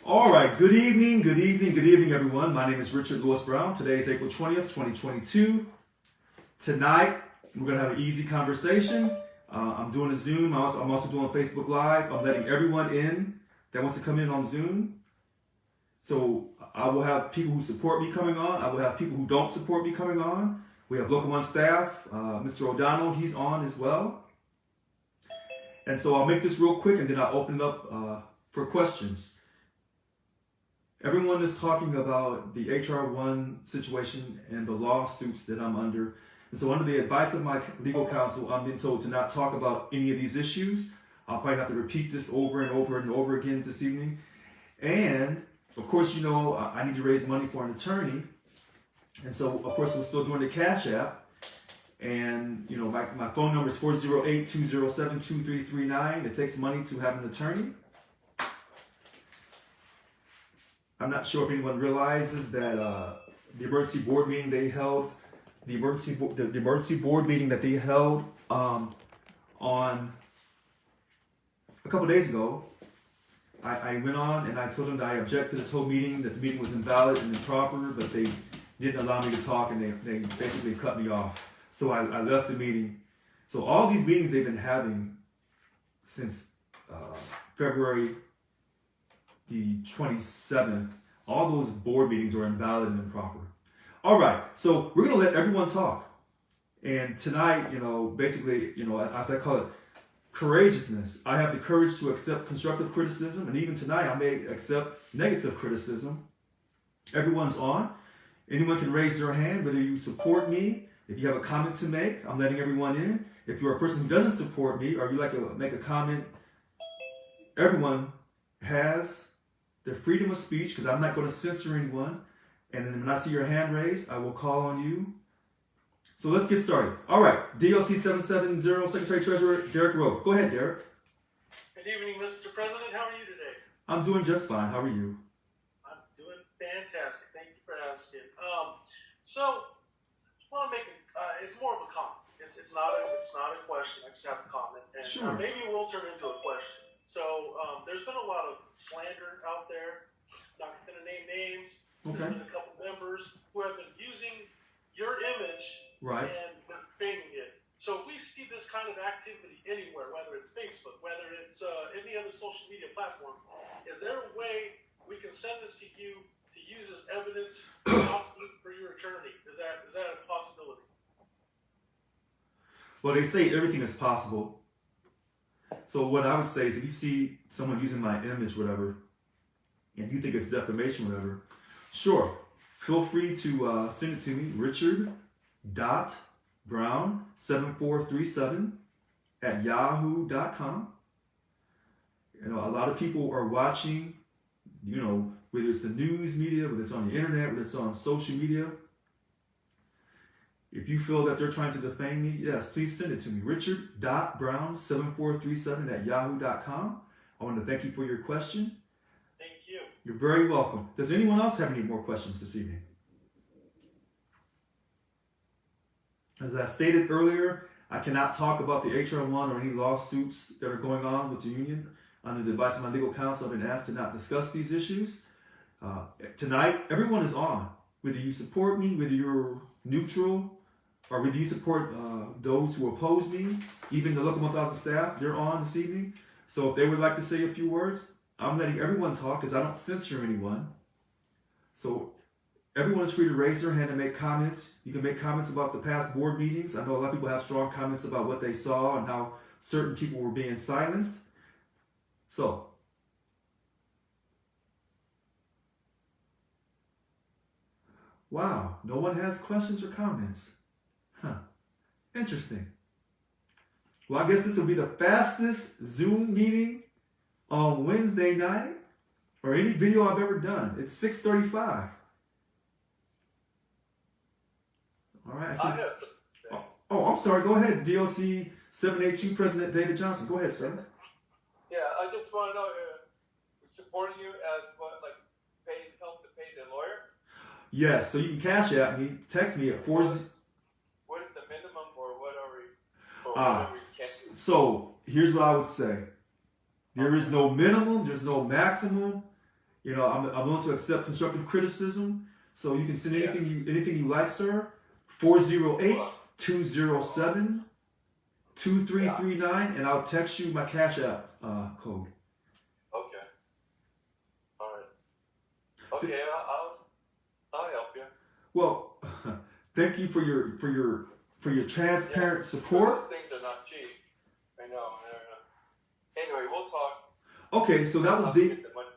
All right, good evening, everyone. My name is Richard Lewis Brown. Today is April 20th, 2022. Tonight, we're going to have an easy conversation. I'm doing a Zoom. I'm also doing Facebook Live. I'm letting everyone in that wants to come in on Zoom. So I will have people who support me coming on. I will have people who don't support me coming on. We have Local One staff. Mr. O'Donnell, he's on as well. And so I'll make this real quick and then I'll open it up for questions. Everyone is talking about the HR 1 situation and the lawsuits that I'm under. And so under the advice of my legal counsel, I'm being told to not talk about any of these issues. I'll probably have to repeat this over and over and over again this evening. And of course, you know, I need to raise money for an attorney. And so, of course, I'm still doing the Cash App. And, you know, my phone number is 408-207-2339. It takes money to have an attorney. I'm not sure if anyone realizes that the emergency board meeting they held, the emergency board meeting that they held on a couple days ago, I went on and I told them that I object to this whole meeting, that the meeting was invalid and improper, but they didn't allow me to talk and they basically cut me off. So I left the meeting. So all these meetings they've been having since February the 27th, all those board meetings are invalid and improper. All right, so we're gonna let everyone talk. And tonight, you know, basically, you know, as I call it, courageousness. I have the courage to accept constructive criticism, and even tonight I may accept negative criticism. Everyone's on. Anyone can raise their hand, whether you support me. If you have a comment to make, I'm letting everyone in. If you're a person who doesn't support me or you like to make a comment, everyone has the freedom of speech because I'm not going to censor anyone. And then when I see your hand raised, I will call on you. So let's get started. All right, DLC 770, Secretary Treasurer Derek Rowe. Go ahead, Derek. Good evening, Mr. President. How are you today? I'm doing just fine. How are you? I'm doing fantastic. Thank you for asking. So I want to make it's more of a comment. It's not a question. I just have a comment, and Sure. Maybe it will turn into a question. So there's been a lot of slander out there. I'm not going to name names. Okay. There's been a couple members who have been using your image Right. and defaming it. So if we see this kind of activity anywhere, whether it's Facebook, whether it's any other social media platform, is there a way we can send this to you to use as evidence possibly for your attorney? Is that a possibility? Well, they say everything is possible. So what I would say is if you see someone using my image, whatever, and you think it's defamation, whatever, sure, feel free to send it to me, richard.brown7437@yahoo.com. You know, a lot of people are watching, you know, whether it's the news media, whether it's on the internet, whether it's on social media. If you feel that they're trying to defame me, yes, please send it to me. richard.brown7437@yahoo.com. I want to thank you for your question. Thank you. You're very welcome. Does anyone else have any more questions this evening? As I stated earlier, I cannot talk about the HR 1 or any lawsuits that are going on with the union. Under the advice of my legal counsel, I've been asked to not discuss these issues. Tonight, everyone is on. Whether you support me, whether you're neutral, or whether you support those who oppose me, even the Local 1000 staff, they're on this evening. So if they would like to say a few words, I'm letting everyone talk because I don't censor anyone. So everyone is free to raise their hand and make comments. You can make comments about the past board meetings. I know a lot of people have strong comments about what they saw and how certain people were being silenced. So, wow, no one has questions or comments. Huh, interesting. Well, I guess this will be the fastest Zoom meeting on Wednesday night or any video I've ever done. It's 6:35. All right. Oh, I'm sorry. Go ahead, DLC 782 President David Johnson. Go ahead, sir. Yeah, I just want to know, supporting you as what, like, help to pay the lawyer? Yes, so you can cash at me, text me at 4. What is the minimum or whatever you can? So here's what I would say. There is no minimum, there's no maximum. You know, I'm willing to accept constructive criticism. So you can send anything you like, sir. 408-207-2339, and I'll text you my Cash App code. Okay. All right. Okay, I'll help you. Well, thank you for your transparent support. Those things are not cheap. I know. Anyway, we'll talk. Okay, so that was I'll get the money.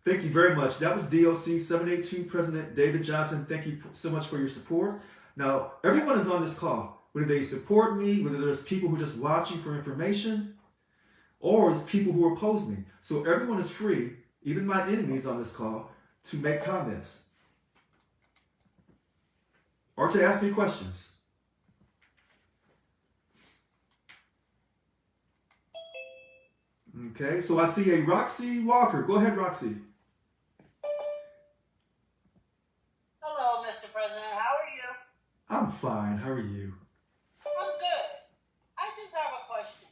Thank you very much. That was DLC 782 President David Johnson. Thank you so much for your support. Now, everyone is on this call. Whether they support me, whether there's people who are just watching for information, or it's people who oppose me. So everyone is free, even my enemies on this call, to make comments or to ask me questions. Okay, so I see a Roxy Walker. Go ahead, Roxy. Hello, Mr. President. How are you? I'm fine. How are you? I'm good. I just have a question.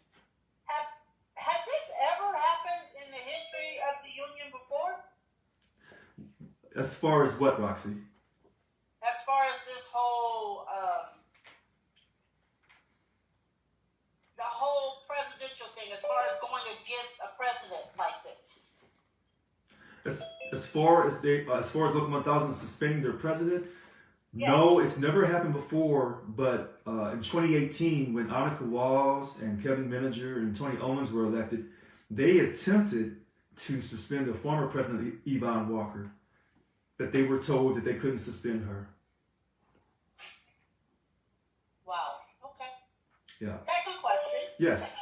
Has this ever happened in the history of the union before? As far as what, Roxy? As far as this whole, the whole presidential thing, as far as going against a president like this. As far as Local 1000 suspending their president, no, it's never happened before. But in 2018, when Annika Walls and Kevin Menninger and Tony Owens were elected, they attempted to suspend the former president Yvonne Walker, but they were told that they couldn't suspend her. Wow. Okay. Yeah. Second question. Yes.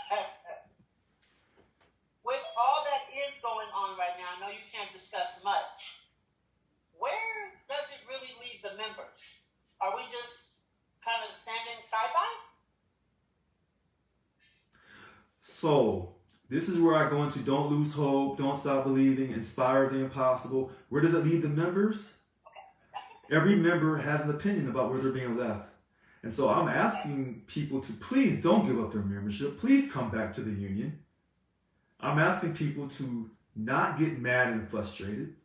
With all that is going on right now, I know you can't discuss much. Where does it really leave the members? Are we just kind of standing side by? So this is where I go into don't lose hope, don't stop believing, inspire the impossible. Where does it leave the members? Every member has an opinion about where they're being left. And so I'm asking people to please don't give up their membership. Please come back to the union. I'm asking people to not get mad and frustrated.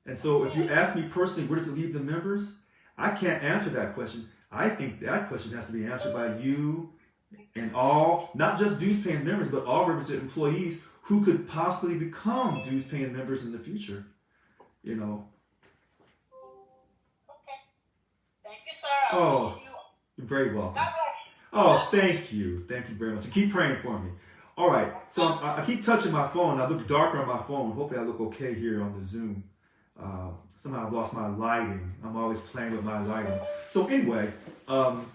And so if you ask me personally, where does it leave the members? I can't answer that question. I think that question has to be answered by you and all, not just dues paying members, but all represented employees who could possibly become dues paying members in the future. You know. Okay. Thank you, sir. Oh, you're very welcome. God bless you. Oh, thank you. Thank you very much. And keep praying for me. All right. So I keep touching my phone. I look darker on my phone. Hopefully I look okay here on the Zoom. Somehow I've lost my lighting. I'm always playing with my lighting. So anyway, does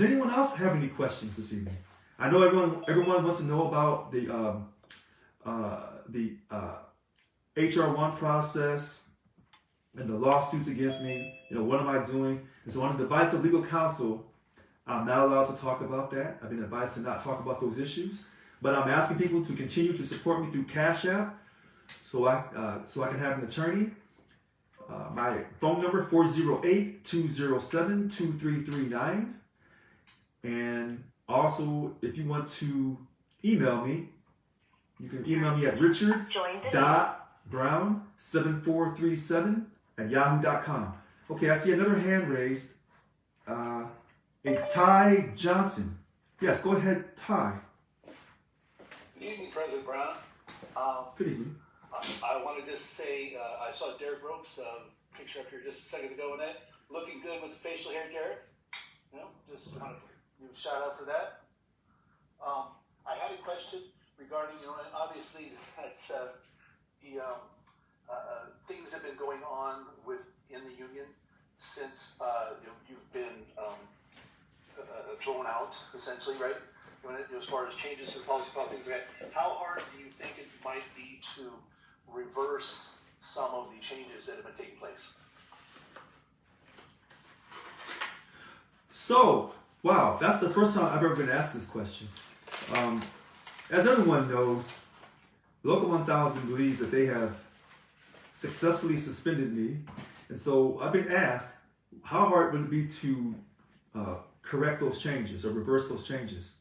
anyone else have any questions this evening? I know everyone wants to know about the HR1 process and the lawsuits against me. You know, what am I doing? And so under the advice of legal counsel, I'm not allowed to talk about that. I've been advised to not talk about those issues. But I'm asking people to continue to support me through Cash App so I can have an attorney. My phone number, 408-207-2339. And also, if you want to email me, you can email me at richard.brown7437@yahoo.com. Okay, I see another hand raised. A Ty Johnson. Yes, go ahead, Ty. Good evening, President Brown. Good evening. I want to just say I saw Derek Brooks' picture up here just a second ago in it. Looking good with the facial hair, Derek. You know, just want to give a shout out for that. I had a question regarding, you know, obviously that's things have been going on in the union since you've been thrown out, essentially, right? As far as changes to the policy, things like that. How hard do you think it might be to reverse some of the changes that have been taking place? So, wow, that's the first time I've ever been asked this question. As everyone knows, Local 1000 believes that they have successfully suspended me. And so I've been asked, how hard would it be to correct those changes or reverse those changes?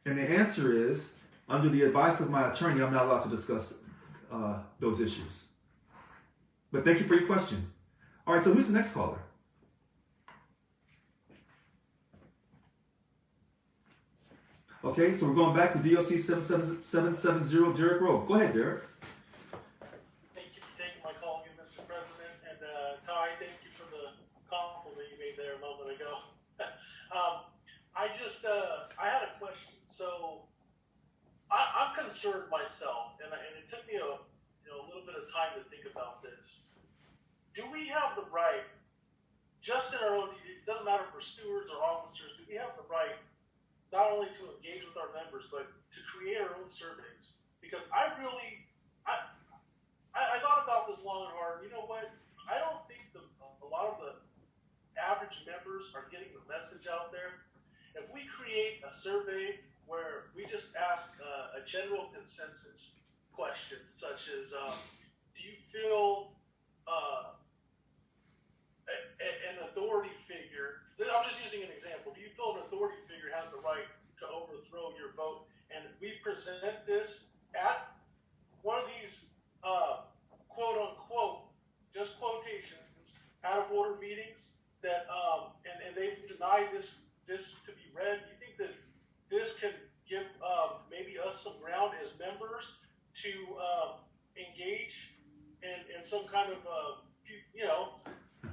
And the answer is, under the advice of my attorney, I'm not allowed to discuss those issues. But thank you for your question. All right, so who's the next caller? Okay, so we're going back to DLC 770, Derek Rowe. Go ahead, Derek. Thank you for taking my call again, Mr. President. And Ty, thank you for the compliment you made there a moment ago. I had a question. So I'm concerned myself, and it took me a little bit of time to think about this. Do we have the right, just in our own, it doesn't matter for stewards or officers, do we have the right not only to engage with our members, but to create our own surveys? Because I thought about this long and hard. You know what? I don't think a lot of the average members are getting the message out there. If we create a survey where we just ask a general consensus question, such as, do you feel an authority figure, I'm just using an example, do you feel an authority figure has the right to overthrow your vote? And we present this at one of these quote unquote, just quotations, out of order meetings that and they deny this to be read. You think that this can give maybe us some ground as members to engage in some kind of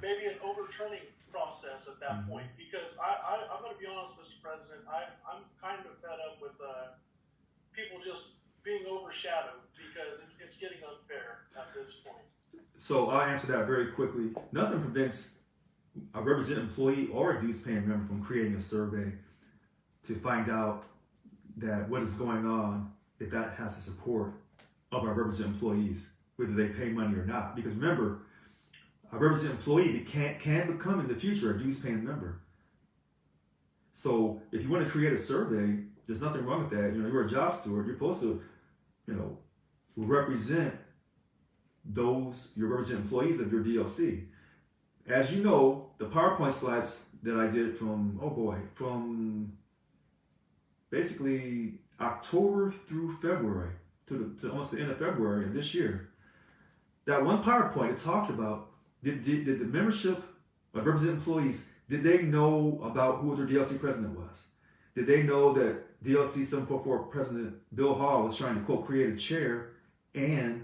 maybe an overturning process at that point? Because I'm going to be honest, Mr. President, I'm kind of fed up with people just being overshadowed, because it's getting unfair at this point. So I'll answer that very quickly. Nothing prevents a representative employee or a dues paying member from creating a survey to find out that what is going on, if that has the support of our representative employees, whether they pay money or not. Because remember, a representative employee can become in the future a dues paying member. So if you want to create a survey, there's nothing wrong with that. You're a job steward. You're supposed to, represent your representative employees of your DLC. As you know, the PowerPoint slides that I did from basically October through February to almost the end of February of this year. That one PowerPoint, it talked about, did the membership of representative employees, did they know about who their DLC president was? Did they know that DLC 744 President Bill Hall was trying to, quote, create a chair and,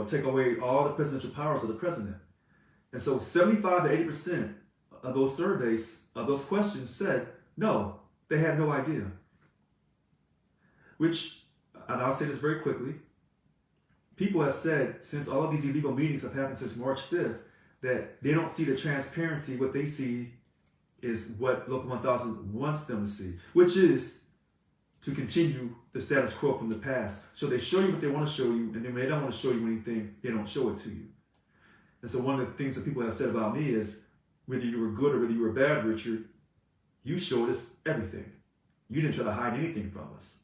take away all the presidential powers of the president? And so 75 to 80% of those surveys, of those questions said, no, they had no idea. Which, and I'll say this very quickly, people have said, since all of these illegal meetings have happened since March 5th, that they don't see the transparency. What they see is what Local 1000 wants them to see, which is to continue the status quo from the past. So they show you what they want to show you, and then when they don't want to show you anything, they don't show it to you. And so one of the things that people have said about me is, whether you were good or whether you were bad, Richard, you showed us everything. You didn't try to hide anything from us.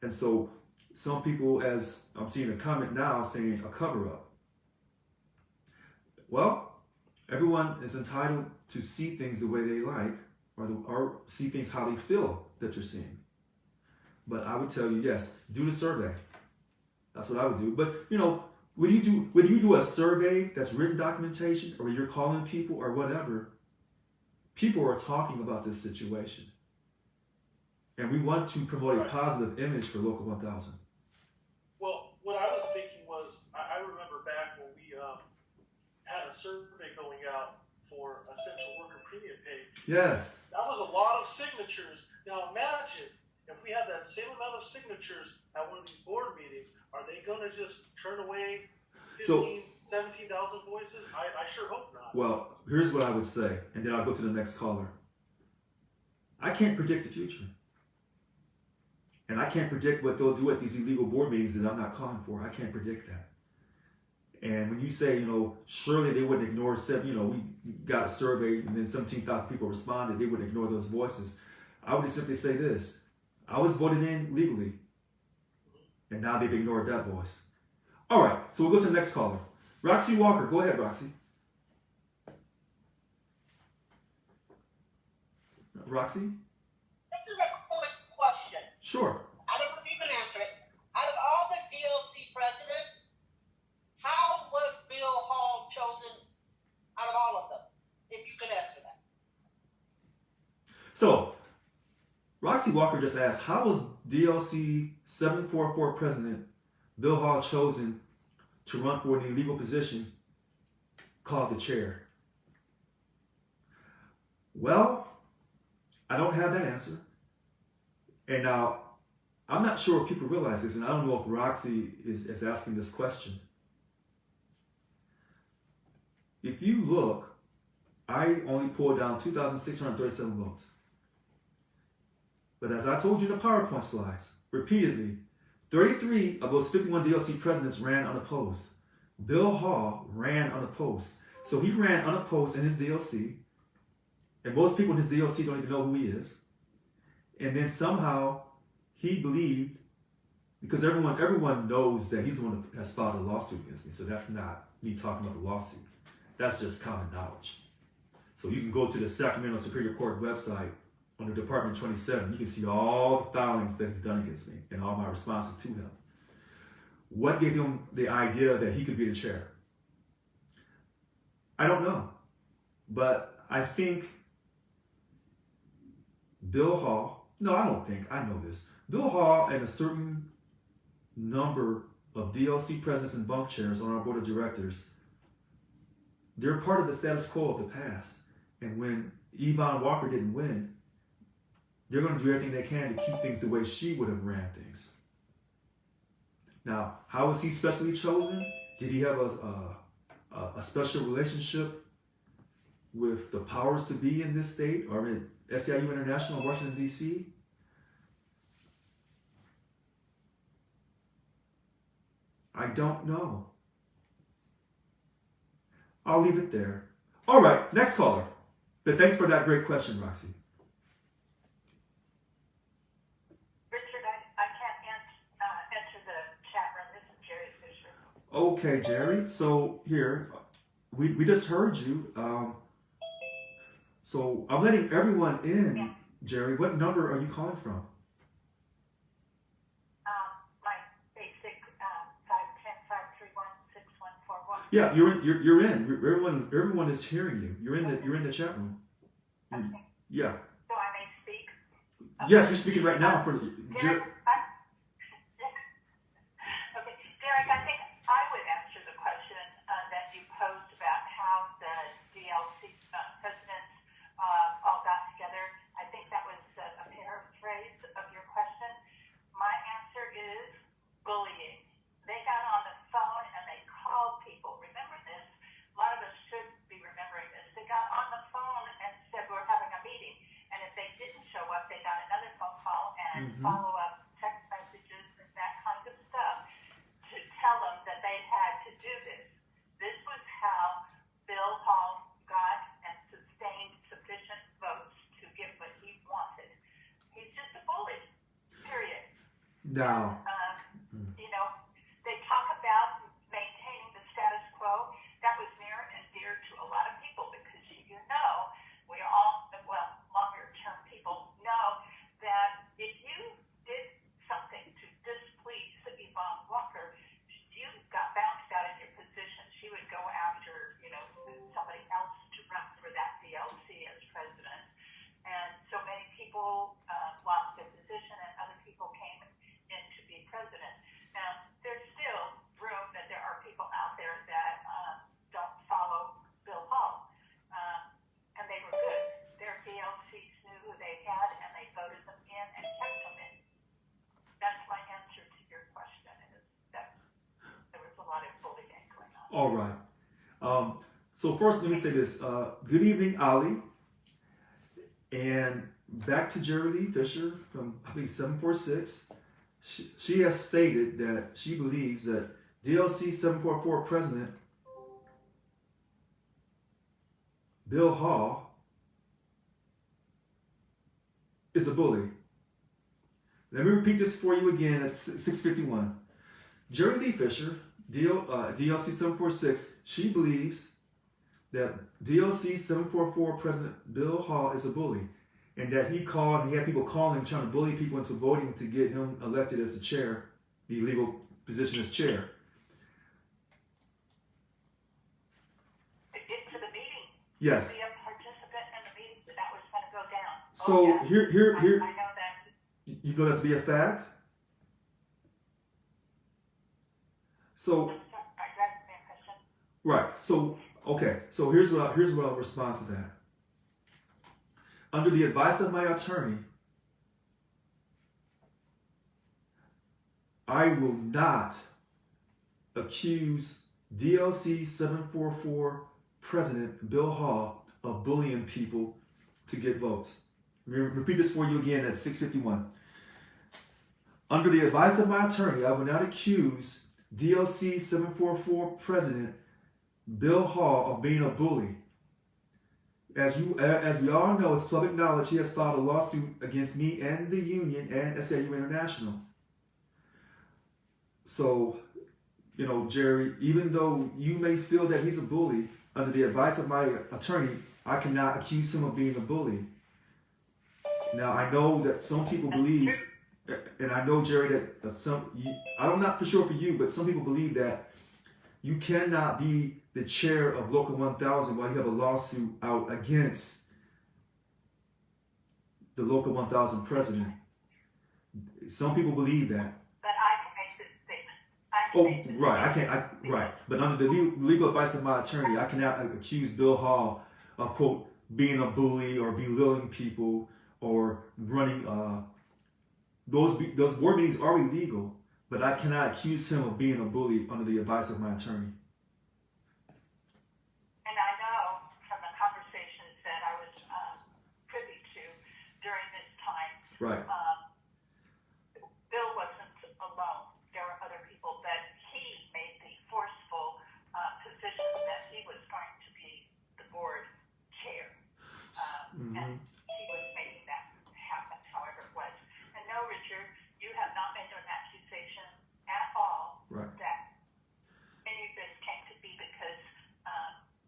And so some people, as I'm seeing a comment now saying a cover-up. Well, everyone is entitled to see things the way they like, or see things how they feel that you're seeing. But I would tell you, yes, do the survey. That's what I would do. But whether you do a survey that's written documentation, or you're calling people or whatever, people are talking about this situation. And we want to promote a positive image for Local 1000. Well, what I was thinking was, I remember back when we had a survey going out for essential worker premium pay. Yes. That was a lot of signatures. Now imagine if we had that same amount of signatures at one of these board meetings, are they going to just turn away 17,000 voices? I sure hope not. Well, here's what I would say, and then I'll go to the next caller. I can't predict the future. And I can't predict what they'll do at these illegal board meetings that I'm not calling for. I can't predict that. And when you say, surely they wouldn't ignore, we got a survey and then 17,000 people responded, they wouldn't ignore those voices. I would just simply say this. I was voted in legally, and now they've ignored that voice. All right, so we'll go to the next caller. Roxy Walker, go ahead, Roxy. Roxy? This is a quick question. Sure. I don't know if you can answer it. So, Roxy Walker just asked, how was DLC 744 President Bill Hall chosen to run for an illegal position called the chair? Well, I don't have that answer. And now, I'm not sure if people realize this, and I don't know if Roxy is asking this question. If you look, I only pulled down 2,637 votes. But as I told you in the PowerPoint slides, repeatedly, 33 of those 51 DLC presidents ran unopposed. Bill Hall ran unopposed. So he ran unopposed in his DLC, and most people in his DLC don't even know who he is. And then somehow he believed, because everyone knows that he's the one that has filed a lawsuit against me, so that's not me talking about the lawsuit. That's just common knowledge. So you can go to the Sacramento Superior Court website under Department 27. You can see all the filings that he's done against me and all my responses to him. What gave him the idea that he could be the chair? I don't know. But I think Bill Hall, no, I don't think, I know this. Bill Hall and a certain number of DLC presidents and bunk chairs on our board of directors, they're part of the status quo of the past. And when Yvonne Walker didn't win, they're going to do everything they can to keep things the way she would have ran things. Now, how was he specially chosen? Did he have a special relationship with the powers to be in this state, or in SEIU International in Washington, D.C.? I don't know. I'll leave it there. All right, next caller. But thanks for that great question, Roxy. Richard, I can't enter the chat room. This is Jerry Fisher. Okay, Jerry. So here, we just heard you. So I'm letting everyone in, Yeah. Jerry. What number are you calling from? My basic 510-531-6141. Yeah, you're in. Everyone is hearing you. You're in the chat room. Okay. Yeah. So I may speak? Yes, you're speaking right now. For Derek, okay, Derek, I think I would answer the question that you posed about how the DLC presidents all got together. I think that was a paraphrase of your question. My answer is bullying. They got on the phone and they called people. Remember this? A lot of us should be remembering this. They got on the phone and said we're having a meeting. And if they didn't show up, they got another phone call and follow-up text messages and that kind of stuff to tell them that they had to do this. This was how Bill Hall got and sustained sufficient votes to get what he wanted. He's just a bully, period. now. You know, they talk about maintaining the status quo. That was near and dear to a lot of people because you know, we all, well, longer-term people know that if you did something to displease Yvonne Walker, you got bounced out of your position. She would go after, you know, somebody else to run for that DLC as president. And so many people lost their position and other people came in to be president. Now, there's still room that there are people out there that don't follow Bill Hall. And they were good. Their DLCs knew who they had and they voted them in and kept them in. That's my answer to your question, is that there was a lot of bullying going on. All right. So first, let me say this. Good evening, Ali. And back to Jerry Lee Fisher from, I believe, 746. She has stated that she believes that DLC 744 President Bill Hall is a bully. Let me repeat this for you again at 651. Jerry Lee Fisher, DLC 746, she believes that DLC 744 President Bill Hall is a bully, and that he had people calling, trying to bully people into voting to get him elected as the chair, the legal position as chair. To the meeting. Yes. Be a participant in the meeting that was going to go down. So yeah. here, I know that. you know that to be a fact. So That's the impression. right. So okay. So here's what I'll respond to that. Under the advice of my attorney, I will not accuse DLC 744 President Bill Hall of bullying people to get votes. Repeat this for you again at 6:51. Under the advice of my attorney, I will not accuse DLC 744 President Bill Hall of being a bully. As we all know, it's public knowledge he has filed a lawsuit against me and the union and SAU International. So, you know, Jerry, even though you may feel that he's a bully, under the advice of my attorney, I cannot accuse him of being a bully. Now, I know that some people believe, and I know, Jerry, that I'm not for sure for you, but some people believe that you cannot be the chair of Local 1000 while you have a lawsuit out against the Local 1000 president. Some people believe that. But I can make this statement. Right. I can't. Right. But under the legal advice of my attorney, I cannot accuse Bill Hall of, quote, being a bully or belittling people or running. Those board meetings are illegal, but I cannot accuse him of being a bully under the advice of my attorney. And I know from the conversations that I was privy to during this time, Right. Bill wasn't alone. There were other people that he made the forceful position that he was going to be the board chair. And he was making that happen, however it was. And no, Richard, you have not made an accusation at all Right. that any of this came to be because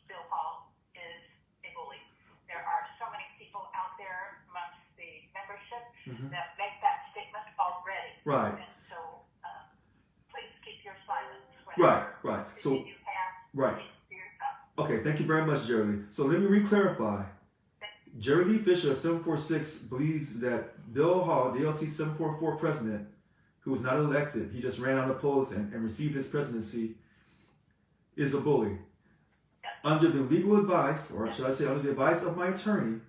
Bill Hall is a bully. There are so many people out there amongst the membership that make that statement already. Right. And so please keep your silence. Right. So You have right. keep to yourself. Okay, thank you very much, Jerry Lee. So let me re-clarify. Jerry Lee Fisher of 746 believes that Bill Hall, DLC 744 president, who was not elected, he just ran unopposed and received his presidency, is a bully. Under the legal advice, or should I say under the advice of my attorney,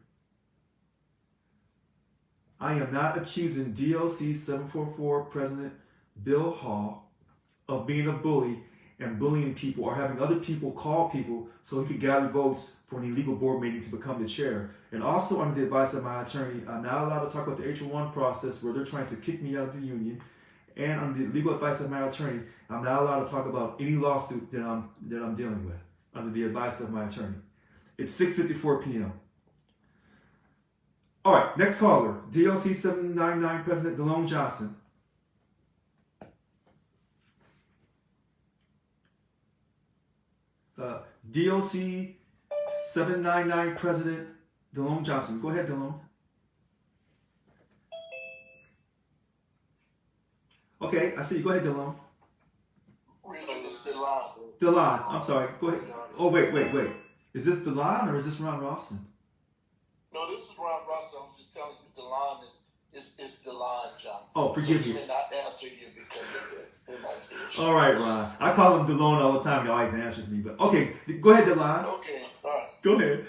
I am not accusing DLC 744 President Bill Hall of being a bully and bullying people or having other people call people so he could gather votes for an illegal board meeting to become the chair. And also under the advice of my attorney, I'm not allowed to talk about the H1 process where they're trying to kick me out of the union. And under the legal advice of my attorney, I'm not allowed to talk about any lawsuit that I'm dealing with under the advice of my attorney. It's 6:54 p.m. All right, next caller, DLC 799 President DeLone Johnson. DLC 799 President DeLone Johnson. Go ahead, DeLone. Okay, I see you. Go ahead, DeLone. DeLon, I'm sorry. Go ahead. Oh, wait. Is this DeLon or is this Ron Ralston? No, this is Ron Ralston. I'm just telling you, DeLon is DeLon Johnson. Oh, forgive so me. He may not answer you because of the All right, Ron. I call him DeLone all the time. He always answers me. But okay, go ahead, DeLon. Okay, all right. Go ahead.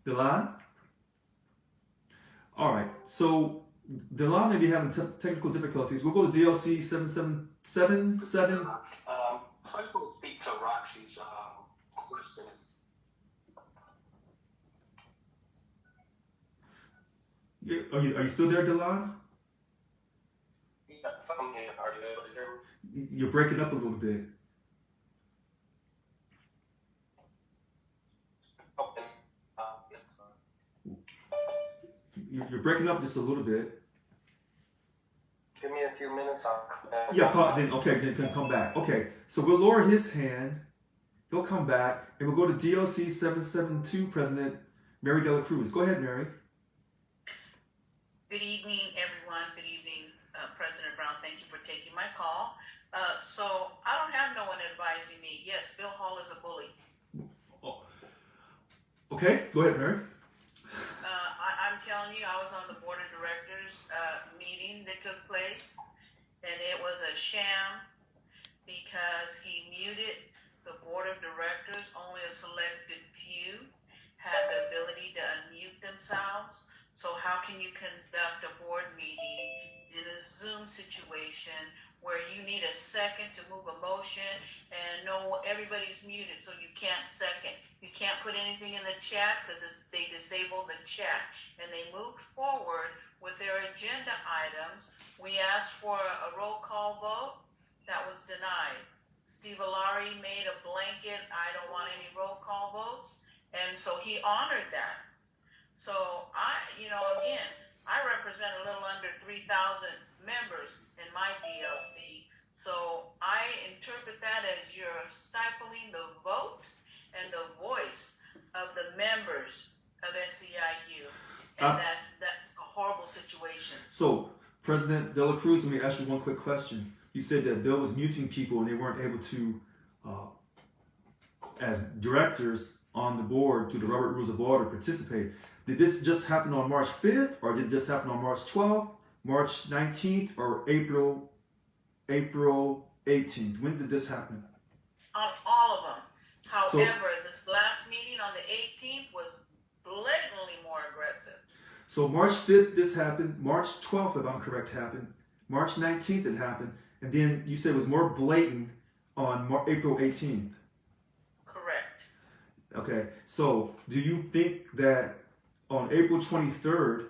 DeLon? All right. So DeLon may be having technical difficulties. We'll go to DLC 777. If I could speak to Roxy's question. Are you still there, DeLon? Yeah, I'm here. Are you able to hear me? You're breaking up a little bit. Okay. You're breaking up just a little bit. Give me a few minutes. I'll come back. Yeah, then come back. Okay, so we'll lower his hand. He'll come back, and we'll go to DLC 772 President Mary Dela Cruz. Go ahead, Mary. Good evening, everyone. Good evening, President Brown. Thank you for taking my call. So I don't have no one advising me. Yes, Bill Hall is a bully. Oh. Okay, go ahead, Mary. telling you, I was on the board of directors meeting that took place, and it was a sham because he muted the board of directors. Only a selected few had the ability to unmute themselves. So how can you conduct a board meeting in a Zoom situation where you need a second to move a motion and no, everybody's muted, so you can't second. You can't put anything in the chat because they disabled the chat. And they moved forward with their agenda items. We asked for a roll call vote. That was denied. Steve Alari made a blanket, I don't want any roll call votes. And so he honored that. So again, I represent a little under 3,000 members in my DLC. So I interpret that as you're stifling the vote and the voice of the members of SEIU. And that's a horrible situation. So, President De La Cruz, let me ask you one quick question. You said that Bill was muting people and they weren't able to, as directors on the board, through the Robert Rules of Order, participate. Did this just happen on March 5th, or did this happen on March 12th, March 19th, or April 18th? When did this happen? On all of them. However, this last meeting on the 18th was blatantly more aggressive. So March 5th, this happened. March 12th, if I'm correct, happened. March 19th, it happened. And then you said it was more blatant on April 18th. Correct. Okay. So do you think that on April 23rd,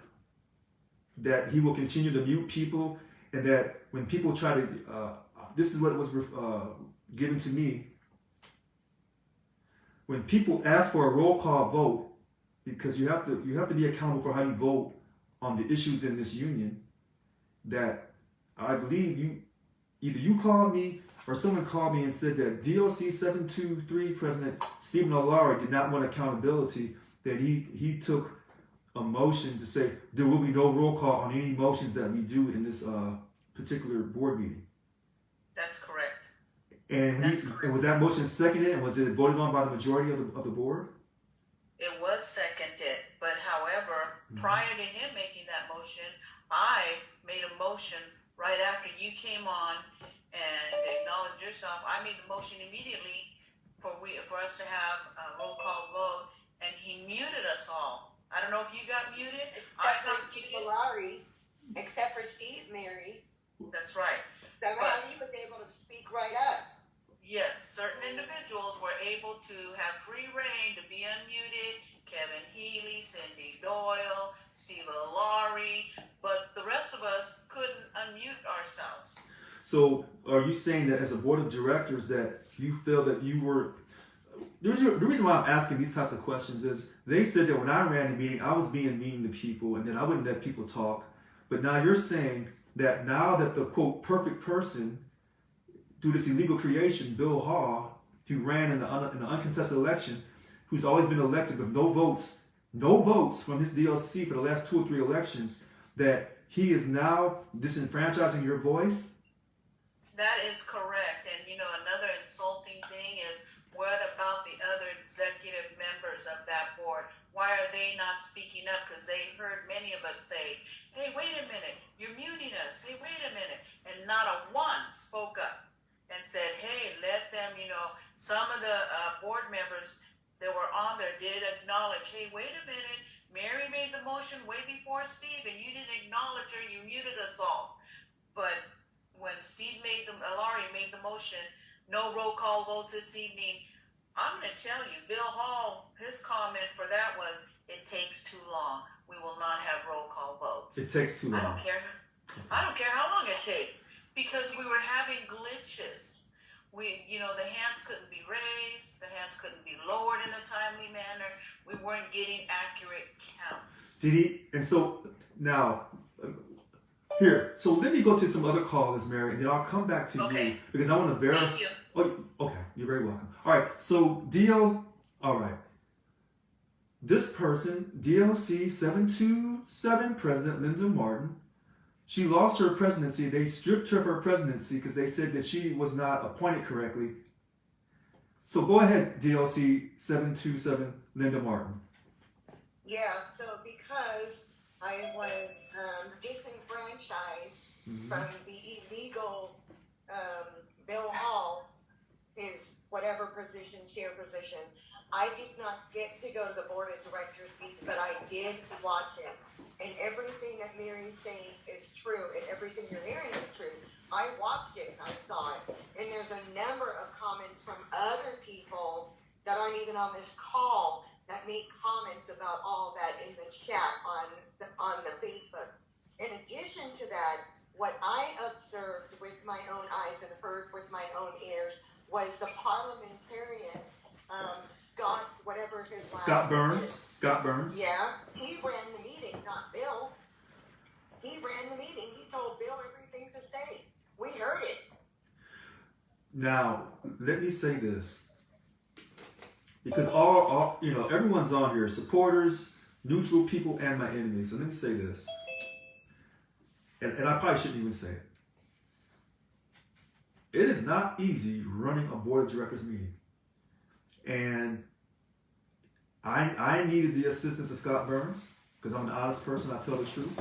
that he will continue to mute people, and that when people try to, this is what was given to me, when people ask for a roll call vote, because you have to be accountable for how you vote on the issues in this union, that I believe either you called me or someone called me and said that DLC 723 President Stephen Alari did not want accountability, that he took a motion to say there will be no roll call on any motions that we do in this particular board meeting. That's correct. And was that motion seconded, and was it voted on by the majority of the board? It was seconded, but however, prior to him making that motion, I made a motion right after you came on and acknowledged yourself. I made the motion immediately for us to have a roll call vote, and he muted us all. I don't know if you got muted. I got muted. Except for Steve, Mary. That's right. So he was able to speak right up. Yes, certain individuals were able to have free reign to be unmuted. Kevin Healy, Cindy Doyle, Steve Alari, but the rest of us couldn't unmute ourselves. So are you saying that as a board of directors that you feel that you were... The reason why I'm asking these types of questions is they said that when I ran the meeting, I was being mean to people and then I wouldn't let people talk. But now you're saying that now that the, quote, perfect person, through this illegal creation, Bill Hall, who ran in the uncontested election, who's always been elected with no votes from his DLC for the last 2 or 3 elections, that he is now disenfranchising your voice? That is correct. And, another insulting thing is, what about the other executive members of that board? Why are they not speaking up? Because they heard many of us say, hey, wait a minute, you're muting us. Hey, wait a minute. And not a one spoke up and said, hey, let them, some of the board members that were on there did acknowledge, hey, wait a minute, Mary made the motion way before Steve, and you didn't acknowledge her, you muted us all. But when Steve Alari made the motion, no roll call votes this evening, I'm going to tell you, Bill Hall, his comment for that was, it takes too long. We will not have roll call votes. It takes too long. I don't care how long it takes, because we were having glitches. The hands couldn't be raised, the hands couldn't be lowered in a timely manner. We weren't getting accurate counts. And so now, here, so let me go to some other callers, Mary, and then I'll come back to you because I want to verify. Thank you. Oh, okay, you're very welcome. All right, so all right. This person, DLC 727 President Linda Martin, she lost her presidency. They stripped her of her presidency because they said that she was not appointed correctly. So go ahead, DLC 727 Linda Martin. Yeah, so because I was disenfranchised from the illegal Bill Hall, his whatever position, chair position. I did not get to go to the board of directors meeting, but I did watch it. And everything that Mary's saying is true, and everything you're hearing is true. I watched it, I saw it. And there's a number of comments from other people that aren't even on this call that make comments about all that in the chat on the Facebook. In addition to that, what I observed with my own eyes and heard with my own ears was the parliamentarian, Scott, whatever his last Scott Burns. is. Scott Burns. Yeah, he ran the meeting, not Bill. He ran the meeting. He told Bill everything to say. We heard it. Now, let me say this. Because all everyone's on here, supporters, neutral people, and my enemies. So let me say this. And I probably shouldn't even say it. It is not easy running a board of directors meeting. And I needed the assistance of Scott Burns, because I'm an honest person, I tell the truth.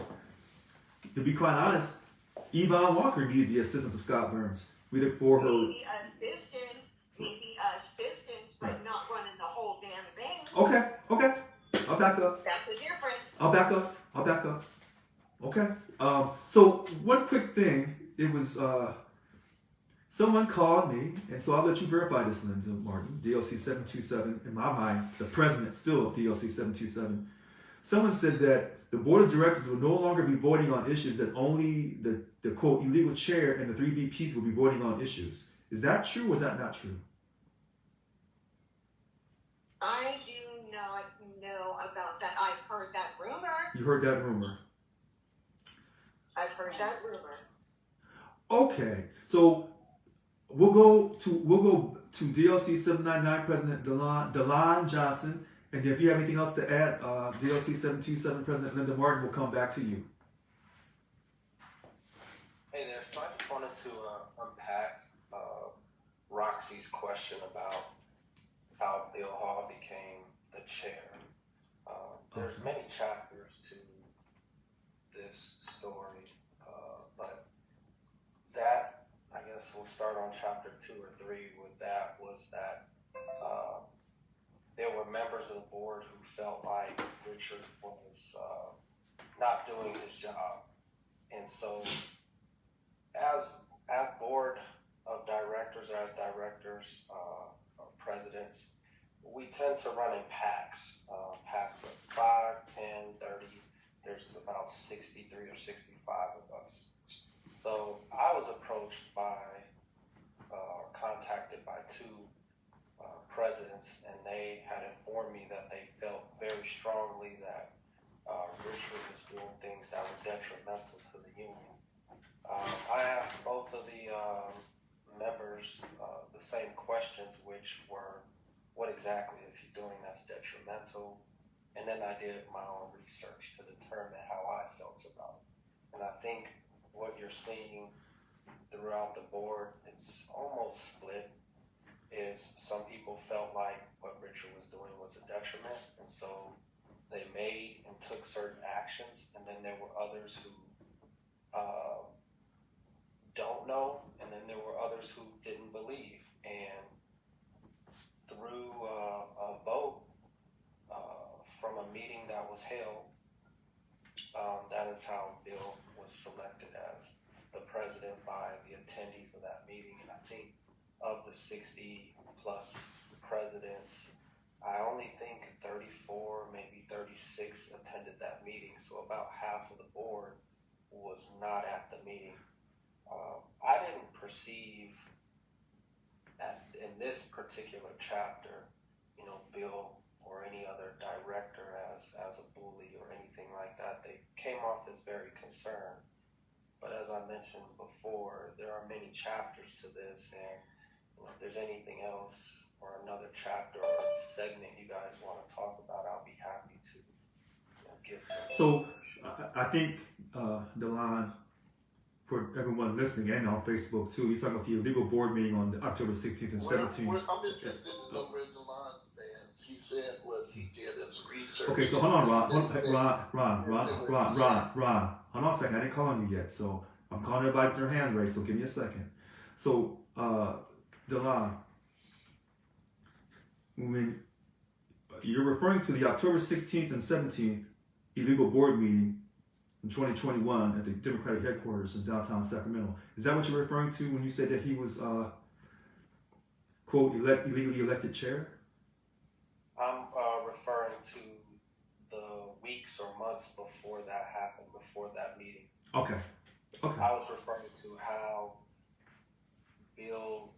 To be quite honest, Yvonne Walker needed the assistance of Scott Burns. Either for her... Maybe assistance, but Right. not running the whole damn thing. Okay. I'll back up. That's the difference. I'll back up. Okay. So one quick thing. It was someone called me, and so I'll let you verify this, Linda Martin. DLC 727. In my mind, the president still of DLC 727. Someone said that the board of directors will no longer be voting on issues, that only the quote illegal chair and the 3 VPs will be voting on issues. Is that true or is that not true? I do not know about that. I've heard that rumor. You heard that rumor. I've heard that rumor. Okay, so we'll go to DLC 799 President Delon Johnson, and if you have anything else to add, DLC 727 President Linda Martin will come back to you. Hey there, so I just wanted to unpack Roxy's question about how Bill Hall became the chair. There's many chapters to this story, but that, I guess we'll start on chapter 2 or 3 with that, was that there were members of the board who felt like Richard was not doing his job. And so as board of directors, or as directors or presidents, we tend to run in packs. Packs of 5, 10, 30. There's about 63 or 65 of us. So I was approached by, or contacted by 2 presidents, and they had informed me that they felt very strongly that Richard was doing things that were detrimental to the union. I asked both of the members the same questions, which were, what exactly is he doing that's detrimental? And then I did my own research to determine how I felt about it. And I think what you're seeing throughout the board, it's almost split, is some people felt like what Richard was doing was a detriment, and so they made and took certain actions, and then there were others who don't know, and then there were others who didn't believe. And through a vote from a meeting that was held, that is how Bill was selected as the president by the attendees of that meeting. And I think of the 60 plus presidents, I only think 34, maybe 36 attended that meeting. So about half of the board was not at the meeting. I didn't perceive in this particular chapter, Bill or any other director as a bully or anything like that. They came off as very concerned. But as I mentioned before, there are many chapters to this, and if there's anything else or another chapter or segment you guys want to talk about, I'll be happy to give them. So I think, Delon, for everyone listening and on Facebook too, you're talking about the illegal board meeting on October 16th and 17th. I'm interested to know where Delon stands. He said what he did as research. Okay, so hold on, Ron. Ron. Hold on a second. I didn't call on you yet, so I'm calling everybody with their hand raised. So give me a second. So, Delon, when you're referring to the October 16th and 17th illegal board meeting in 2021 at the Democratic headquarters in downtown Sacramento, is that what you're referring to when you said that he was, quote, illegally elected chair? I'm referring to the weeks or months before that happened, before that meeting. Okay. I was referring to how Bill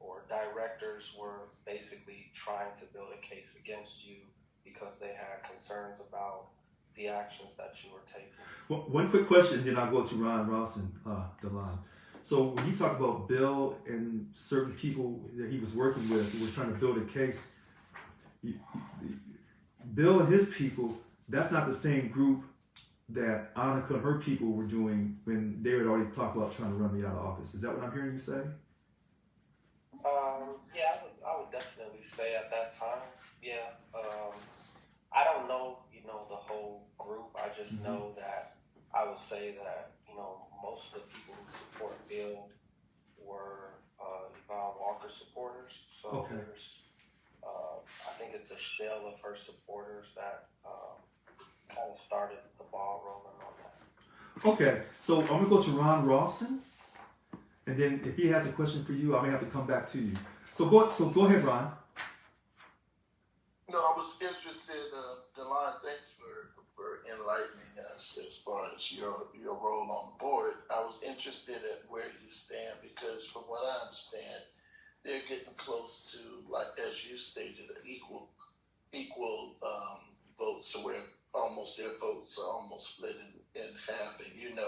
or directors were basically trying to build a case against you because they had concerns about the actions that you were taking. Well, one quick question, then I'll go to Ron Ross and Delon. So when you talk about Bill and certain people that he was working with who were trying to build a case, Bill and his people, that's not the same group that Annika and her people were doing when they had already talked about trying to run me out of office. Is that what I'm hearing you say? Yeah, I would definitely say at that time, yeah. I don't know, the whole group. I just know that I would say that, most of the people who support Bill were Yvonne Walker supporters. So there's, I think it's a shell of her supporters that kind of started the ball rolling on that. Okay, so I'm gonna go to Ron Rawson, and then if he has a question for you, I may have to come back to you. So go ahead, Ron. No, I was interested, Delon, thanks for enlightening us as far as your role on the board. I was interested at where you stand because from what I understand, they're getting close to, like as you stated, equal votes, so where almost their votes are almost split in half. And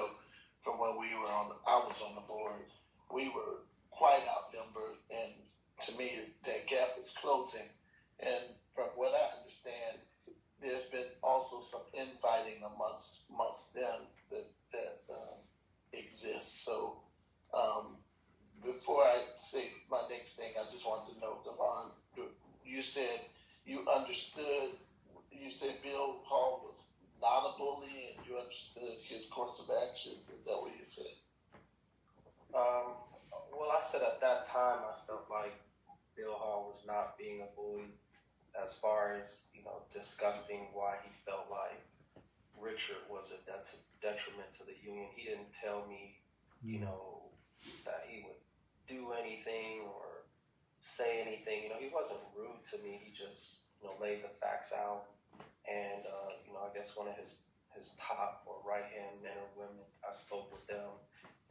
from when I was on the board, we were quite outnumbered, and to me that gap is closing. And from what I understand, there's been also some infighting amongst them that exists. So before I say my next thing, I just wanted to know, Delon, you said you understood. You said Bill Hall was not a bully, and you understood his course of action. Is that what you said? Well, I said at that time I felt like Bill Hall was not being a bully. As far as, discussing why he felt like Richard was a detriment to the union. He didn't tell me, that he would do anything or say anything. He wasn't rude to me. He just, laid the facts out. And, I guess one of his top or right-hand men or women, I spoke with them.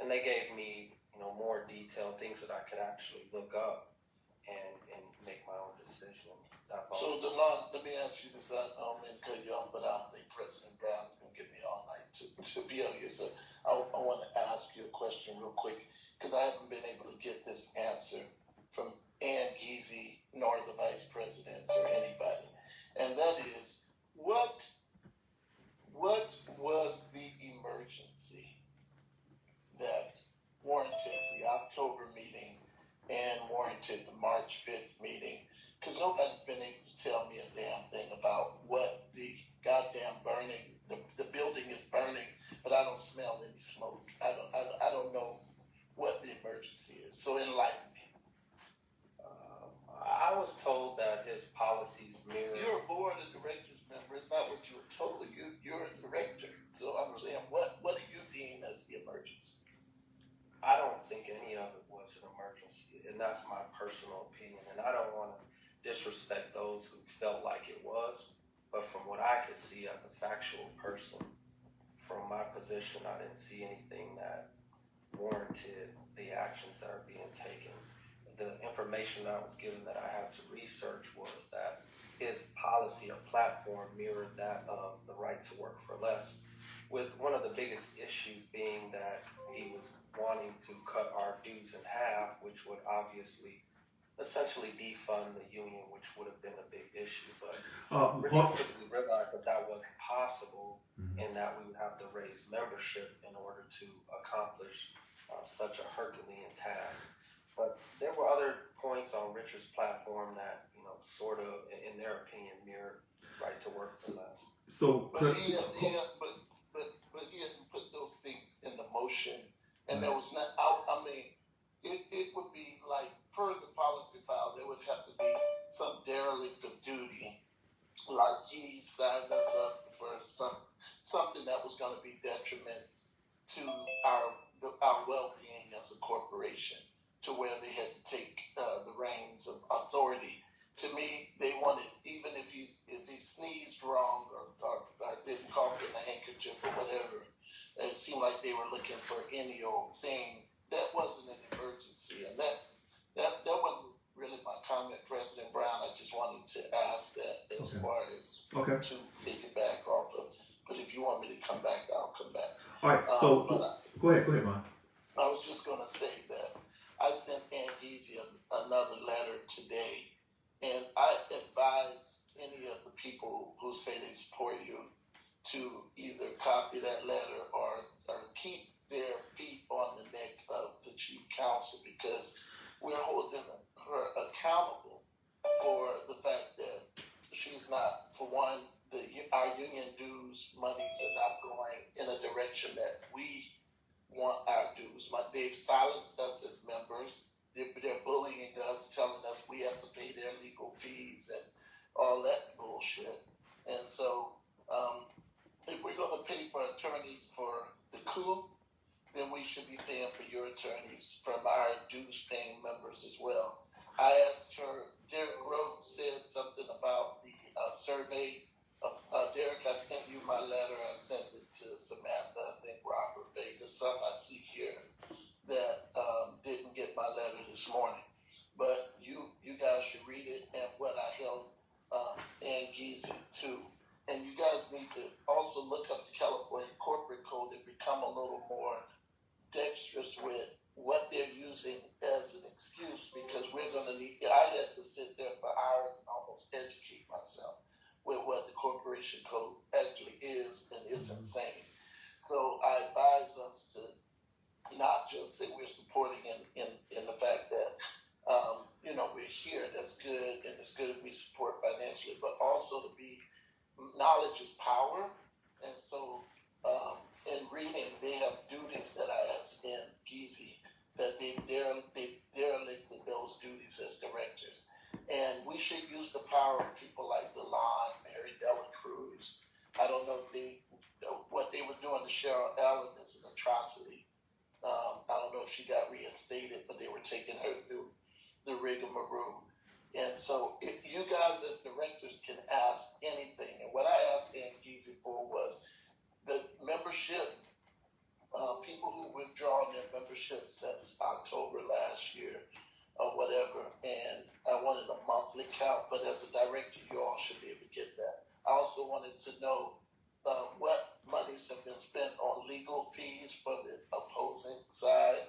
And they gave me, more detailed things that I could actually look up and make my own decision. So, Delon, let me ask you this. I don't mean to cut you off, but I don't think President Brown is going to give me all night to be on here. So I want to ask you a question real quick because I haven't been able to get this answer from Ann Geezy nor the vice presidents or anybody. And that is, what was the emergency that warranted the October meeting and warranted the March 5th meeting? Because nobody's been able to tell me a damn thing about what the goddamn burning, the building is burning, but I don't smell any smoke. I don't know what the emergency is. So enlighten me. I was told that his policies mirror. You're a board of directors member. It's not what you were told. You're a director. So I'm saying, what do you deem as the emergency? I don't think any of it was an emergency, and that's my personal opinion. And I don't want to disrespect those who felt like it was, but from what I could see as a factual person, from my position, I didn't see anything that warranted the actions that are being taken. The information I was given that I had to research was that his policy or platform mirrored that of the right to work for less, with one of the biggest issues being that he was wanting to cut our dues in half, which would obviously essentially defund the union, which would have been a big issue. But we quickly realized that wasn't possible, and that we would have to raise membership in order to accomplish such a Herculean task. But there were other points on Richard's platform that, sort of, in their opinion, mirrored right to work for less. So, But he hadn't put those things into motion, and there was not. I mean, it would be like per the policy file, there would have to be some derelict of duty, like he signed us up for something that was going to be detriment to our well-being as a corporation, to where they had to take the reins of authority. To me, they wanted, even if he sneezed wrong or didn't cough in a handkerchief or whatever, it seemed like they were looking for any old thing. That wasn't an emergency, and that wasn't really my comment, President Brown. I just wanted to ask that as far as to piggyback off of. But if you want me to come back, I'll come back. All right. So go ahead, Ron. I was just going to say that I sent Angeezy another letter today, and I advise any of the people who say they support you to either copy that letter or keep their feet on the neck of the chief counsel, because we're holding her accountable for the fact that she's not, for one, our union dues monies are not going in a direction that we want our dues. They've silenced us as members. They're bullying us, telling us we have to pay their legal fees and all that bullshit. And so, if we're going to pay for attorneys for the coup, then we should be paying for your attorneys from our dues-paying members as well. I asked her, Derek Rhodes said something about the survey. Derek, I sent you my letter. I sent it to Samantha, I think Robert Vegas, some I see here that didn't get my letter this morning. But you guys should read it, and what I held Angeezy to. And you guys need to also look up the California Corporate Code and become a little more dexterous with what they're using as an excuse, because we're going to need, I had to sit there for hours and almost educate myself with what the corporation code actually is and is insane. So I advise us to not just say we're supporting in the fact that, we're here, that's good, and it's good if we support financially, but also to be, knowledge is power. And so in reading, they have duties that I asked Angeezy that they derelicted those duties as directors. And we should use the power of people like DeLon, Mary Dela Cruz. I don't know what they were doing to Cheryl Allen is an atrocity. I don't know if she got reinstated, but they were taking her through the rigmarole. And so if you guys as directors can ask anything, and what I asked Angeezy for was the membership, people who withdrawn their membership since October last year or whatever, and I wanted a monthly count, but as a director, you all should be able to get that. I also wanted to know what monies have been spent on legal fees for the opposing side,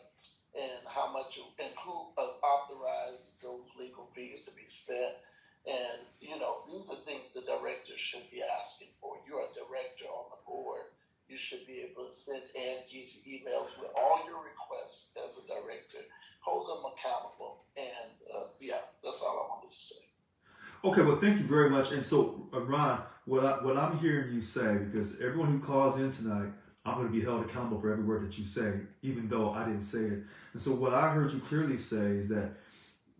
and how much, and who authorized those legal fees to be spent. And, these are things the director should be asking for. You're a director on the board. You should be able to send Angeezy emails with all your requests as a director. Hold them accountable. And, that's all I wanted to say. Okay, well, thank you very much. And so, Ron, what I'm hearing you say, because everyone who calls in tonight, I'm going to be held accountable for every word that you say, even though I didn't say it. And so what I heard you clearly say is that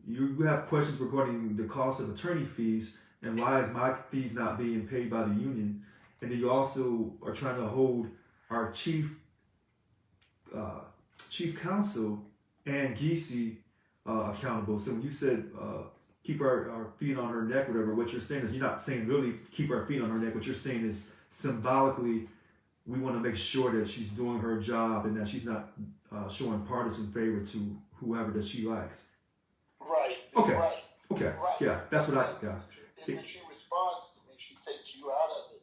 you have questions regarding the cost of attorney fees and why is my fees not being paid by the union. And then you also are trying to hold our chief counsel, Angeezy, accountable. So when you said keep our feet on her neck, whatever, what you're saying is you're not saying really keep our feet on her neck. What you're saying is symbolically we want to make sure that she's doing her job and that she's not showing partisan favor to whoever that she likes. Right. Okay. Right. Okay. Right. Yeah, that's what I. Yeah. And when she responds to me, she takes you out of it,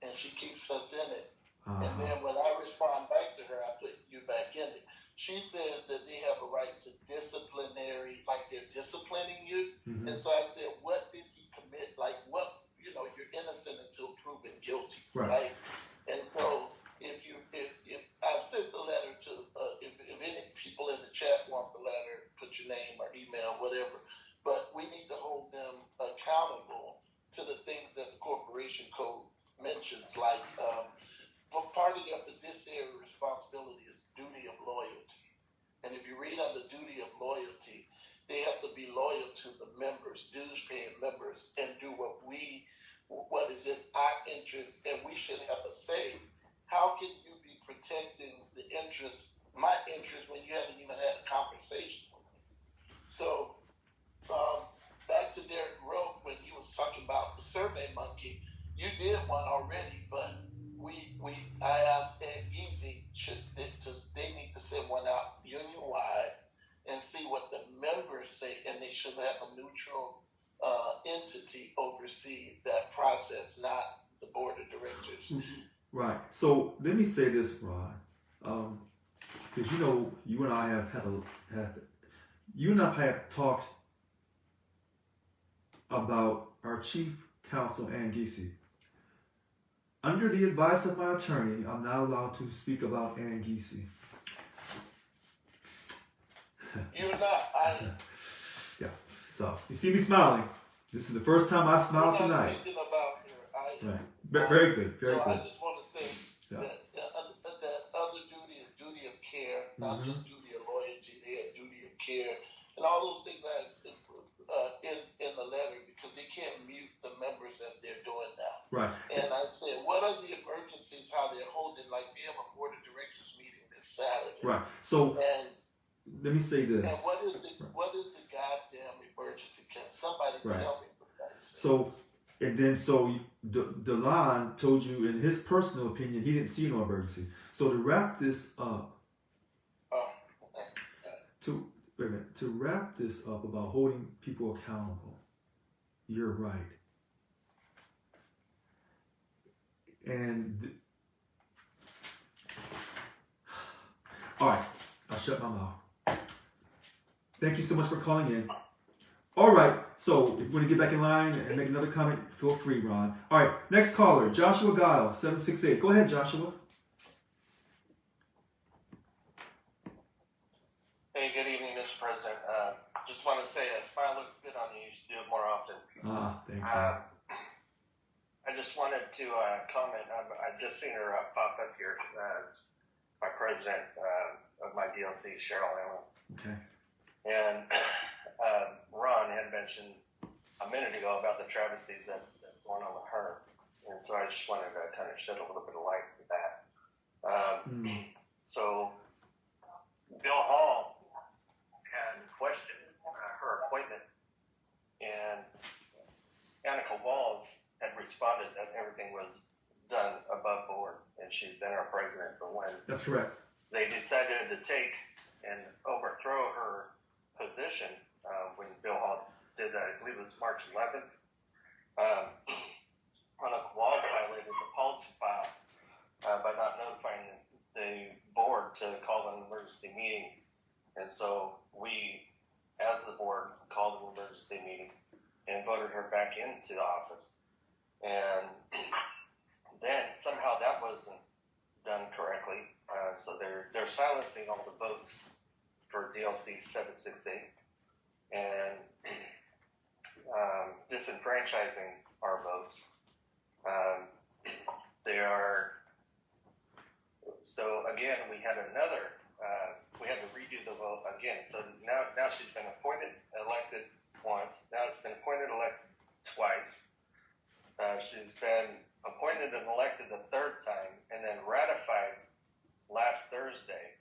and she keeps us in it. And then when I respond back to her, I put you back in it. She says that they have a right to disciplinary, like they're disciplining you. Mm-hmm. And so I said, what did he commit? Like what? You're innocent until proven guilty, right? And so if I've sent the letter to, if any people in the chat want the letter, put your name responsibility is duty of loyalty. And if you read on the duty of loyalty, they have to be loyal to the members, dues paying members, and do what is in our interest, and we should have a say. How can you be protecting the interest, my interest, when you haven't even had a conversation with me? So, back to Derek Rowe, when he was talking about the Survey Monkey, you did one already, but I asked Ed Geezy, they need to send one out union-wide and see what the members say, and they should have a neutral entity oversee that process, not the board of directors. Right. So let me say this, Rod, because you and I have talked about our chief counsel, Ann Geesey. Under the advice of my attorney, I'm not allowed to speak about Ann Geesey. You're not. Yeah. So you see me smiling. This is the first time I smiled We're not tonight. speaking about her. Right. Very good. Very so good. I just want to say that other duty is duty of care, not just duty of loyalty. They have duty of care, and all those things that in the letter, because they can't mute the members as they're doing now. Right. And I said, what are the emergencies? How they're holding? Like we have a board of directors meeting this Saturday. Right. So And let me say this. and what is the goddamn emergency? Can somebody tell me? For Christ's sake? So Delon told you, in his personal opinion, he didn't see no emergency. So to wrap this up, to wrap this up about holding people accountable, you're right. And all right, I'll shut my mouth. Thank you so much for calling in. All right, so if you want to get back in line and make another comment, feel free, Ron. All right, next caller, Joshua Guile, 768. Go ahead, Joshua. Hey, good evening, Mr. President. Just wanted to say a smile looks good on you. You should do it more often. Thank you. I just wanted to comment. I've just seen her pop up here. My president of my DLC, Cheryl Allen. Okay. And Ron had mentioned a minute ago about the travesties that's going on with her. And so I just wanted to kind of shed a little bit of light to that. So Bill Hall had questioned her appointment, and Annika Walls had responded that everything was done above board, and she's been our president for when That's correct. they decided to take and overthrow her position when Bill Hall did that. I believe it was March 11th. Annika Walls violated the policy file by not notifying the board to call an emergency meeting. And so we, as the board, called an emergency meeting and voted her back into the office. And then somehow that wasn't done correctly. So they're silencing all the votes for DLC 768 and disenfranchising our votes. So again, we had we had to redo the vote again. So now she's been appointed, elected once. Now it's been appointed, elected twice. She's been appointed and elected the third time, and then ratified last Thursday.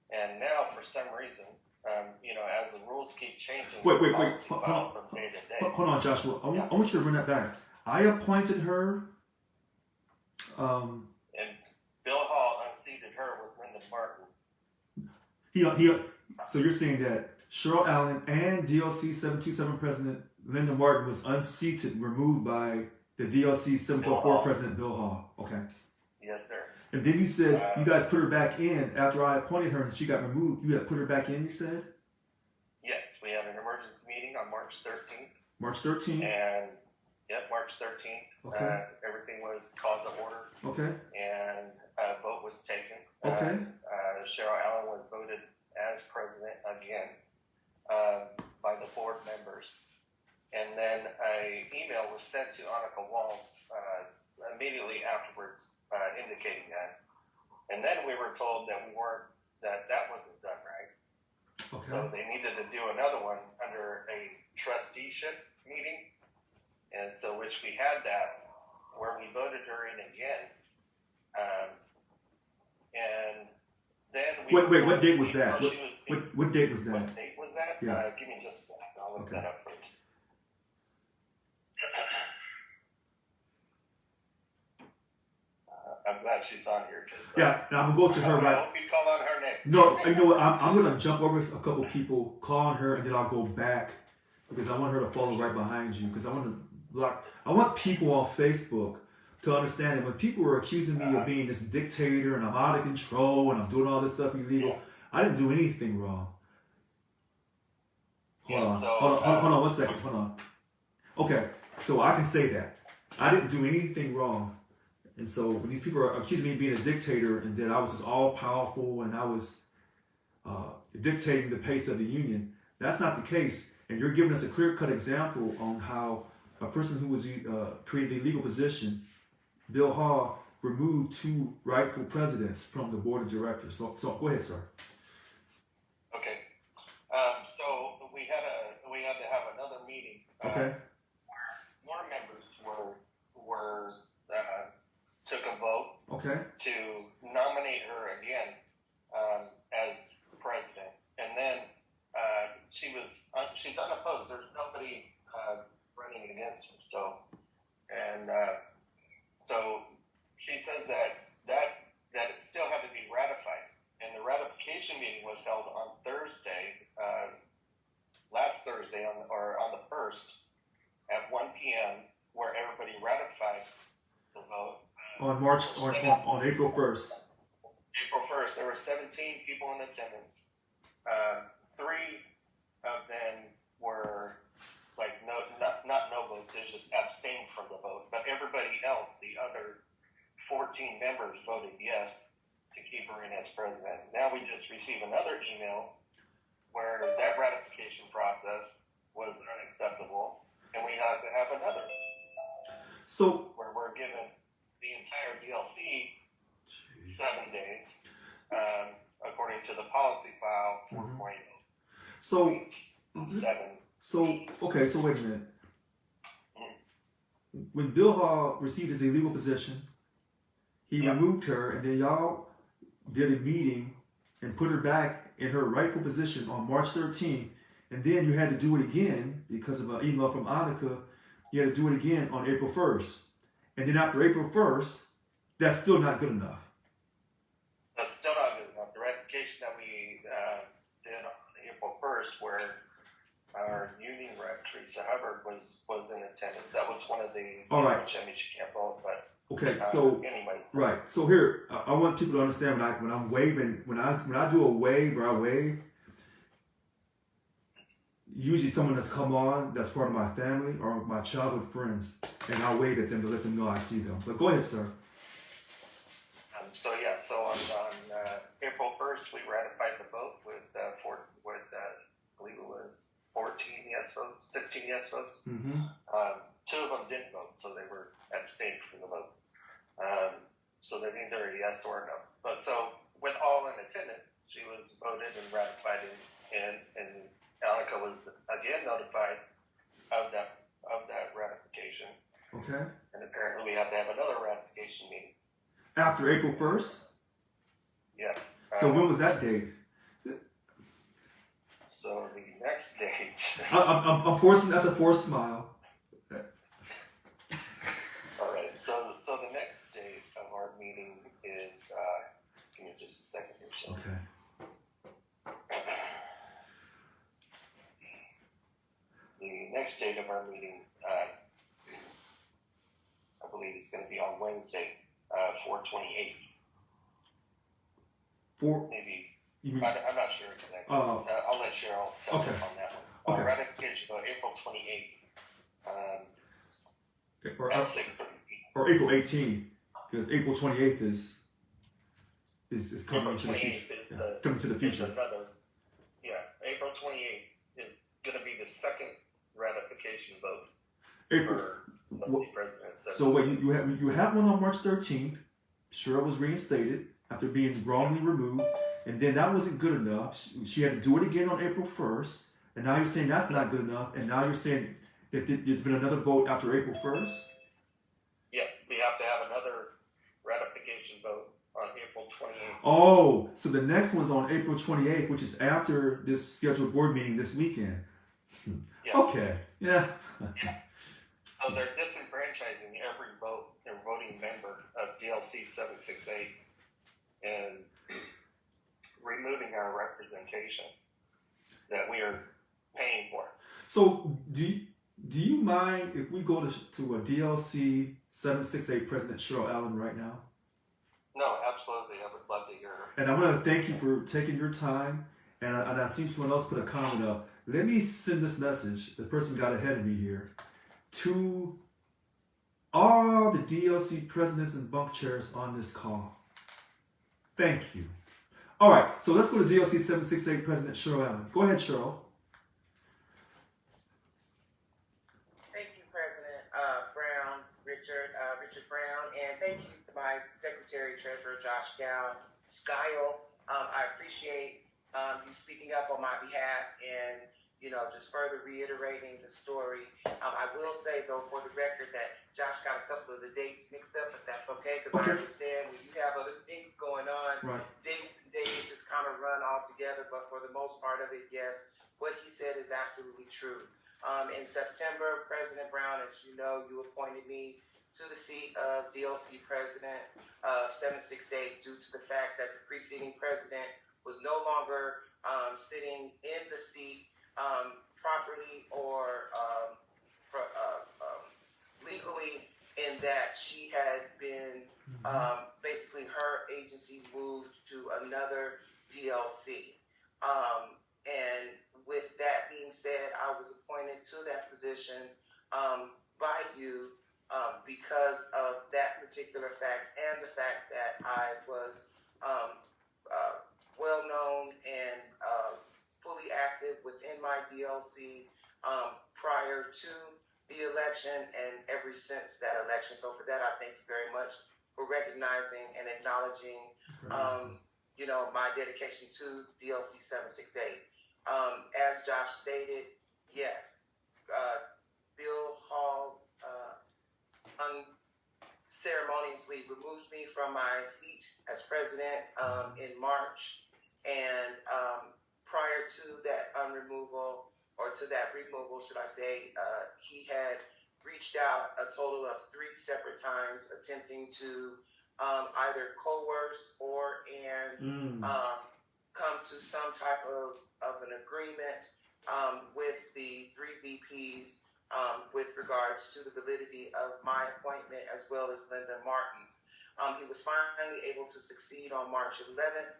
And now, for some reason, as the rules keep changing, Wait. from day to day. Hold on, Joshua. I want you to run that back. I appointed her. And Bill Hall unseated her with Linda Martin. So you're saying that Cheryl Allen and DLC 727 President Linda Martin was unseated, removed by the DLC 744 President Bill Hall. Okay. Yes, sir. And then you said you guys put her back in after I appointed her and she got removed. You had put her back in, you said? Yes, we had an emergency meeting on March 13th. March 13th? And, March 13th. Okay. Everything was called to order. Okay. And a vote was taken. Okay. Cheryl Allen was voted as president again by the board members. And then an email was sent to Annika Walls immediately afterwards indicating that. And then we were told that that wasn't done right. Okay. So they needed to do another one under a trusteeship meeting. And so, which we had that, where we voted her in again. And then we. Wait, what date was that? She was, What date was that? what date was that? Yeah. Give me just a second. I'll look Okay. that up first. I'm glad she's on here. Yeah, and I'm gonna go to her I right. hope you call on her next. No, you know what? I'm gonna jump over a couple people, call on her, and then I'll go back because I want her to follow right behind you because I want to block. I want people on Facebook to understand that when people were accusing me of being this dictator and I'm out of control and I'm doing all this stuff illegal, I didn't do anything wrong. Hold on 1 second. Hold on. Okay, so I can say that I didn't do anything wrong. And so when these people are accusing me of being a dictator and that I was just all powerful and I was dictating the pace of the union, that's not the case. And you're giving us a clear-cut example on how a person who was created a legal position, Bill Hall, removed 2 rightful presidents from the board of directors. So go ahead, sir. Okay. So we had to have another meeting. Okay. Where more members were took a vote Okay. to nominate her again as president, and then she's unopposed. There's nobody running against her. So she says that it still had to be ratified, and the ratification meeting was held on Thursday, last Thursday on the 1st at 1 p.m. where everybody ratified the vote. On April 1st. April 1st, there were 17 people in attendance. 3 of them were not no votes, they just abstained from the vote. But everybody else, the other 14 members, voted yes to keep her in as president. Now we just received another email where that ratification process was unacceptable, and we have to have another. So where we're given the entire DLC 7 days, according to the policy file 4.0. So 7. So okay, so wait a minute. When Bill Hall received his illegal position, he removed her, and then y'all did a meeting and put her back in her rightful position on March 13th, and then you had to do it again because of an email from Annika. You had to do it again on April 1st. And then after April 1st, that's still not good enough. That's still not good enough. The ratification that we did on April 1st, where our union rep, Teresa Hubbard, was in attendance. That was one of the... All right. Which I mean, she can't vote, but... Okay, so... Anyway. Right. So here, I want people to understand when I'm waving, when I do a wave or I wave, usually someone that's come on that's part of my family or my childhood friends, and I'll wave at them to let them know I see them. But go ahead, sir. So on April 1st, we ratified the vote with I believe it was 14 yes votes, 16 yes votes. Mm-hmm. 2 of them didn't vote, so they were abstained from the vote. So they're either a yes or a no. But so with all in attendance, she was voted and ratified, and Annika was again notified of that ratification. Okay. And apparently we have to have another ratification meeting. After April 1st? Yes. So when was that date? So the next date. I'm forcing. That's a forced smile. All right. So the next date of our meeting is. Give me just a second here. So. Okay. The next date of our meeting, I believe, is going to be on Wednesday, 4/28. Maybe. You mean? I'm not sure exactly. I'll let Cheryl tell Okay. us on that one. Okay. Ratification on April 28th. Or At 6:30 p.m. Or April 18th, because April 28th is coming into the future. Coming to the future. April 28th is going to be the second ratification vote April. for the president. So wait, you have one on March 13th. Cheryl was reinstated. after being wrongly removed, and then that wasn't good enough. She had to do it again on April 1st, and now you're saying that's not good enough, and now you're saying that there's been another vote after April 1st? Yeah, we have to have another ratification vote on April 28th. Oh, so the next one's on April 28th, which is after this scheduled board meeting this weekend. Yeah. Okay, yeah. So they're disenfranchising every voting member of DLC 768 and removing our representation that we are paying for. So do you mind if we go to a DLC 768 President Cheryl Allen right now? No, absolutely. I would love to hear her. And I want to thank you for taking your time. And I seen someone else put a comment up. Let me send this message. The person got ahead of me here. To all the DLC presidents and bunk chairs on this call. Thank you. All right, so let's go to DLC 768 President Cheryl Allen. Go ahead, Cheryl. Thank you, President Brown, Richard Brown, and thank you to my Secretary Treasurer Josh Guile. I appreciate you speaking up on my behalf and just further reiterating the story. I will say though, for the record, that Josh got a couple of the dates mixed up, but that's okay because I understand when you have other things going on, right. Dates just kind of run all together. But for the most part of it, yes, what he said is absolutely true. In September, President Brown, as you know, you appointed me to the seat of DLC President of 768 due to the fact that the preceding president was no longer sitting in the seat properly or legally, in that she had been basically her agency moved to another DLC. And with that being said, I was appointed to that position by you because of that particular fact and the fact that I was well known and fully active within my DLC prior to the election and ever since that election. So for that, I thank you very much for recognizing and acknowledging, my dedication to DLC 768. As Josh stated, yes, Bill Hall unceremoniously removed me from my seat as president in March, and prior to that removal, should I say, he had reached out a total of 3 separate times, attempting to either coerce or come to some type of an agreement with the 3 VPs with regards to the validity of my appointment as well as Linda Martin's. He was finally able to succeed on March 11th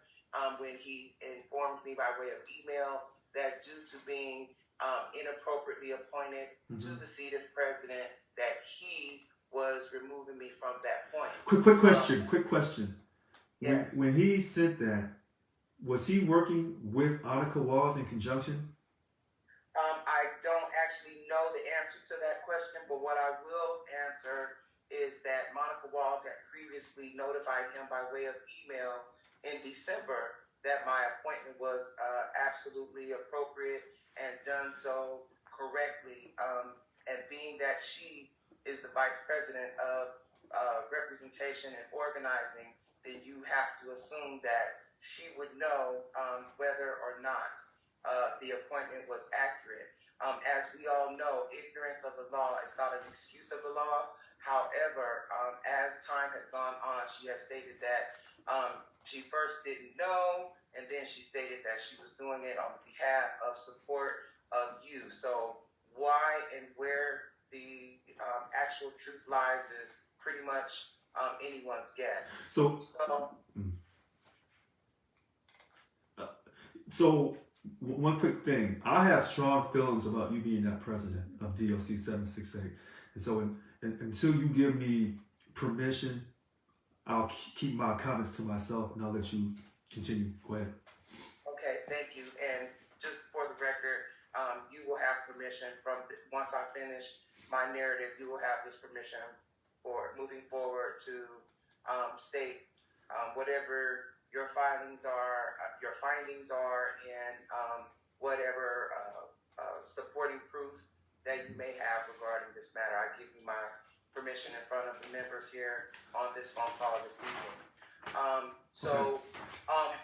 when he informed me by way of email that due to being inappropriately appointed to the seat of president, that he was removing me from that point. Quick question. Yes. When he said that, was he working with Annika Walls in conjunction? I don't actually know the answer to that question, but what I will answer is that Monica Walls had previously notified him by way of email in December that my appointment was absolutely appropriate and done so correctly. And being that she is the vice president of representation and organizing, then you have to assume that she would know whether or not the appointment was accurate. As we all know, ignorance of the law is not an excuse of the law. However, as time has gone on, she has stated that she first didn't know, and then she stated that she was doing it on behalf of support of you. So why and where the actual truth lies is pretty much anyone's guess. So one quick thing. I have strong feelings about you being that president of DLC 768. And so until you give me permission, I'll keep my comments to myself and I'll let you continue. Go ahead. Okay, thank you. And just for the record, you will have permission once I finish my narrative, you will have this permission for moving forward to state whatever your findings are, and whatever supporting proof that you may have regarding this matter. I give you my permission in front of the members here on this phone call this evening.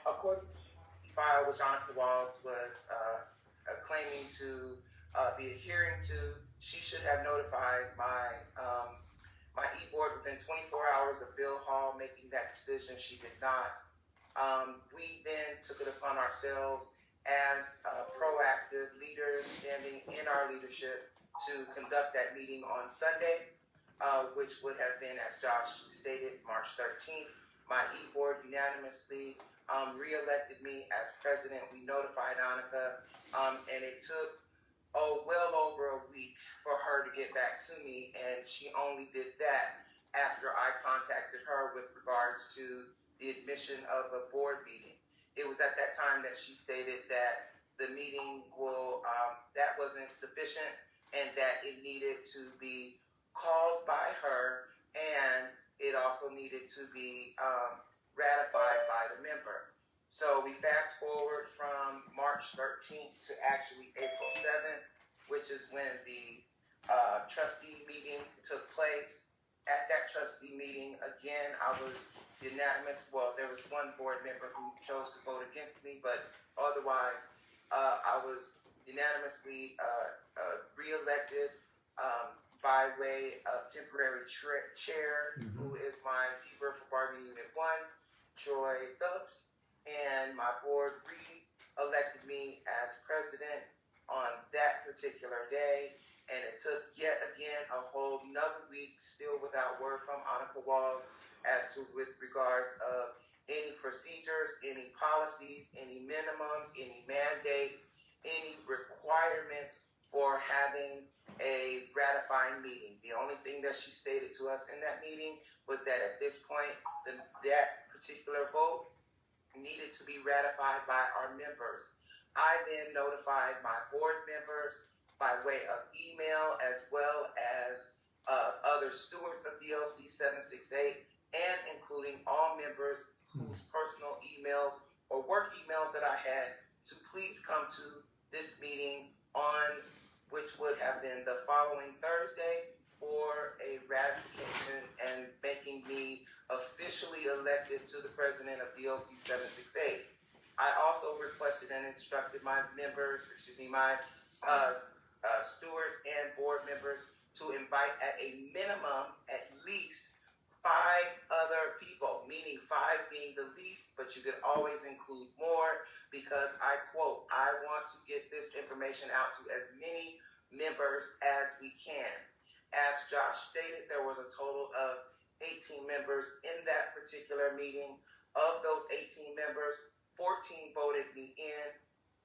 According to the file which Annika Walls was claiming to be adhering to, she should have notified my e-board within 24 hours of Bill Hall making that decision. She did not. We then took it upon ourselves as proactive leaders standing in our leadership to conduct that meeting on Sunday, which would have been, as Josh stated, March 13th. My e-board unanimously re-elected me as president. We notified Annika, and it took well over a week for her to get back to me, and she only did that after I contacted her with regards to the admission of a board meeting. It was at that time that she stated that the meeting that wasn't sufficient and that it needed to be called by her, and it also needed to be ratified by the member. So we fast forward from March 13th to actually April 7th, which is when the trustee meeting took place. At that trustee meeting, again, I was unanimous. Well, there was one board member who chose to vote against me, but otherwise, I was unanimously re-elected by way of temporary chair, who is my keeper for bargaining unit 1, Joy Phillips, and my board re-elected me as president on that particular day. And it took yet again a whole another week still without word from Annika Walls as to with regards of any procedures, any policies, any minimums, any mandates, any requirements for having a ratifying meeting. The only thing that she stated to us in that meeting was that at this point, that particular vote needed to be ratified by our members. I then notified my board members by way of email, as well as other stewards of DLC 768, and including all members whose personal emails or work emails that I had, to please come to this meeting on, which would have been the following Thursday, for a ratification and making me officially elected to the president of DLC 768. I also requested and instructed my members, my stewards and board members to invite at a minimum at least 5 other people, meaning 5 being the least, but you could always include more, because I quote, I want to get this information out to as many members as we can. As Josh stated, there was a total of 18 members in that particular meeting. Of those 18 members, 14 voted me in,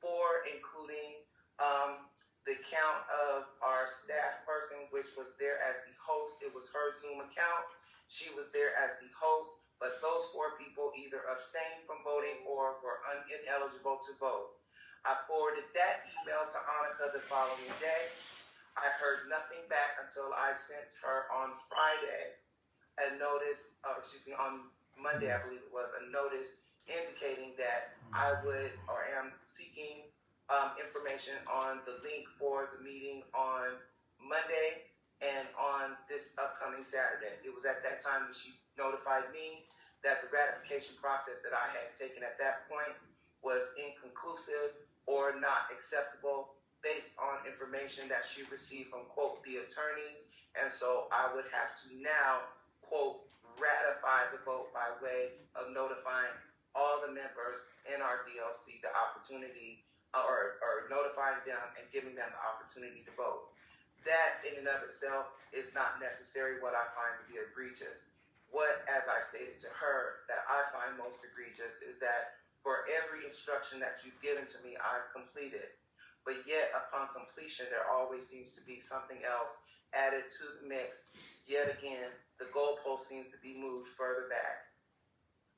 4 including the count of our staff person, which was there as the host. It was her Zoom account. She was there as the host, but those 4 people either abstained from voting or were ineligible to vote. I forwarded that email to Annika the following day. I heard nothing back until I sent her on Friday a notice, on Monday, I believe it was, a notice indicating that I would or am seeking information on the link for the meeting on Monday and on this upcoming Saturday. It was at that time that she notified me that the ratification process that I had taken at that point was inconclusive or not acceptable based on information that she received from, quote, the attorneys. And so I would have to now, quote, ratify the vote by way of notifying all the members in our DLC the opportunity or notifying them and giving them the opportunity to vote. That in and of itself is not necessarily what I find to be egregious. What, as I stated to her, that I find most egregious is that for every instruction that you've given to me, I've completed. But yet upon completion, there always seems to be something else added to the mix. Yet again, the goalpost seems to be moved further back.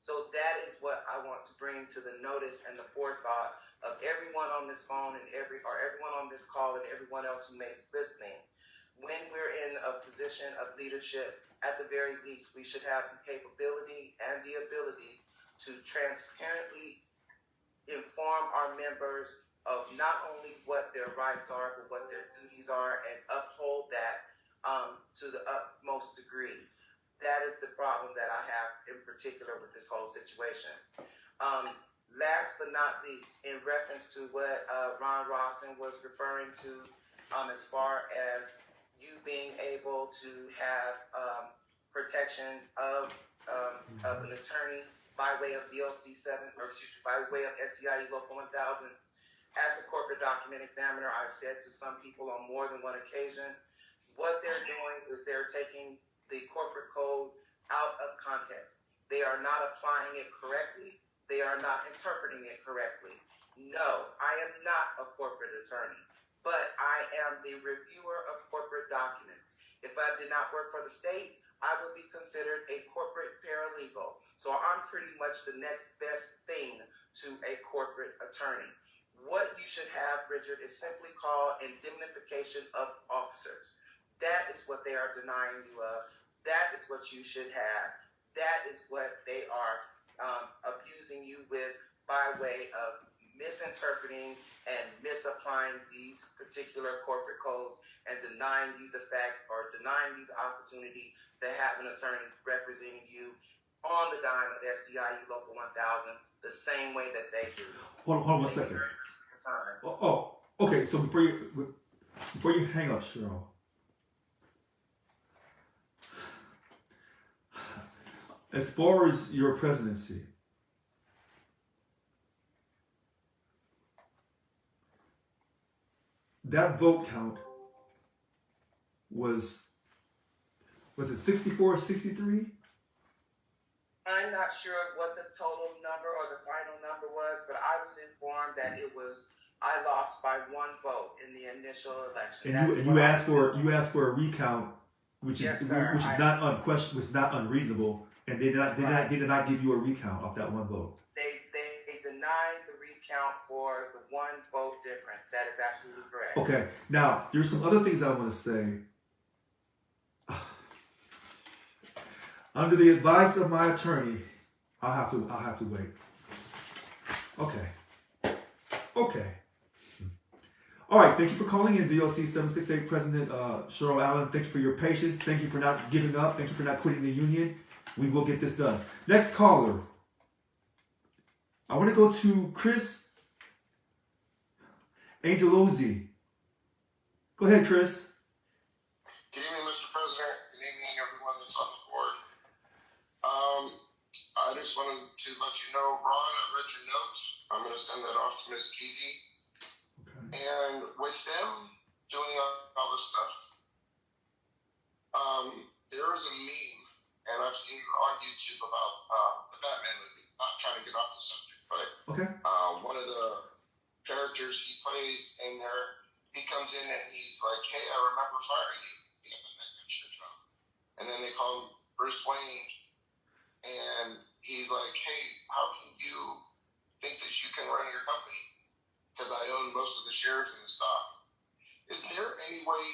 So that is what I want to bring to the notice and the forethought of everyone on this phone and everyone on this call and everyone else who may be listening. when we're in a position of leadership, at the very least, we should have the capability and the ability to transparently inform our members of not only what their rights are, but what their duties are, and uphold that to the utmost degree. That is the problem that I have in particular with this whole situation. Last but not least, in reference to what Ron Rawson was referring to, as far as you being able to have protection of an attorney by way of DLC 7, or excuse me, by way of SEIU Local 1000. As a corporate document examiner, I've said to some people on more than one occasion, what they're doing is they're taking the corporate code out of context. They are not applying it correctly. They are not interpreting it correctly. No, I am not a corporate attorney, but I am the reviewer of corporate documents. If I did not work for the state, I would be considered a corporate paralegal. So I'm pretty much the next best thing to a corporate attorney. What you should have, Richard, is simply called indemnification of officers. That is what they are denying you of. That is what you should have. That is what they are abusing you with by way of misinterpreting and misapplying these particular corporate codes and denying you the fact or denying you the opportunity to have an attorney representing you on the dime of SEIU Local 1000 the same way that they do. Hold on 1 second. Okay. So before you hang up, Cheryl. As far as your presidency, that vote count was it 64, 63? I'm not sure what the total number or the final number was, but I was informed that I lost by 1 vote in the initial election. And you asked for a recount, which is not unreasonable, and they did not give you a recount of that 1 vote. They denied the recount for the 1 vote difference. That is absolutely correct. Okay. Now there's some other things I want to say. Under the advice of my attorney, I'll have to wait. Okay. All right. Thank you for calling in, DLC 768 President Cheryl Allen. Thank you for your patience. Thank you for not giving up. Thank you for not quitting the union. We will get this done. Next caller. I want to go to Chris Angelozzi. Go ahead, Chris. Good evening, Mr. President. Good evening, everyone that's on the board. I just wanted to let you know, Ron, I read your notes. I'm going to send that off to Ms. Kesey. Okay. And with them doing all this stuff, there is a meme, and I've seen it on YouTube about the Batman movie. Not trying to get off the subject, but Okay. one of the characters he plays in there, he comes in and he's like, "Hey, I remember firing you." And then they call him Bruce Wayne, and he's like, "Hey, how can you think that you can run your company? Because I own most of the shares in the stock." Is there any way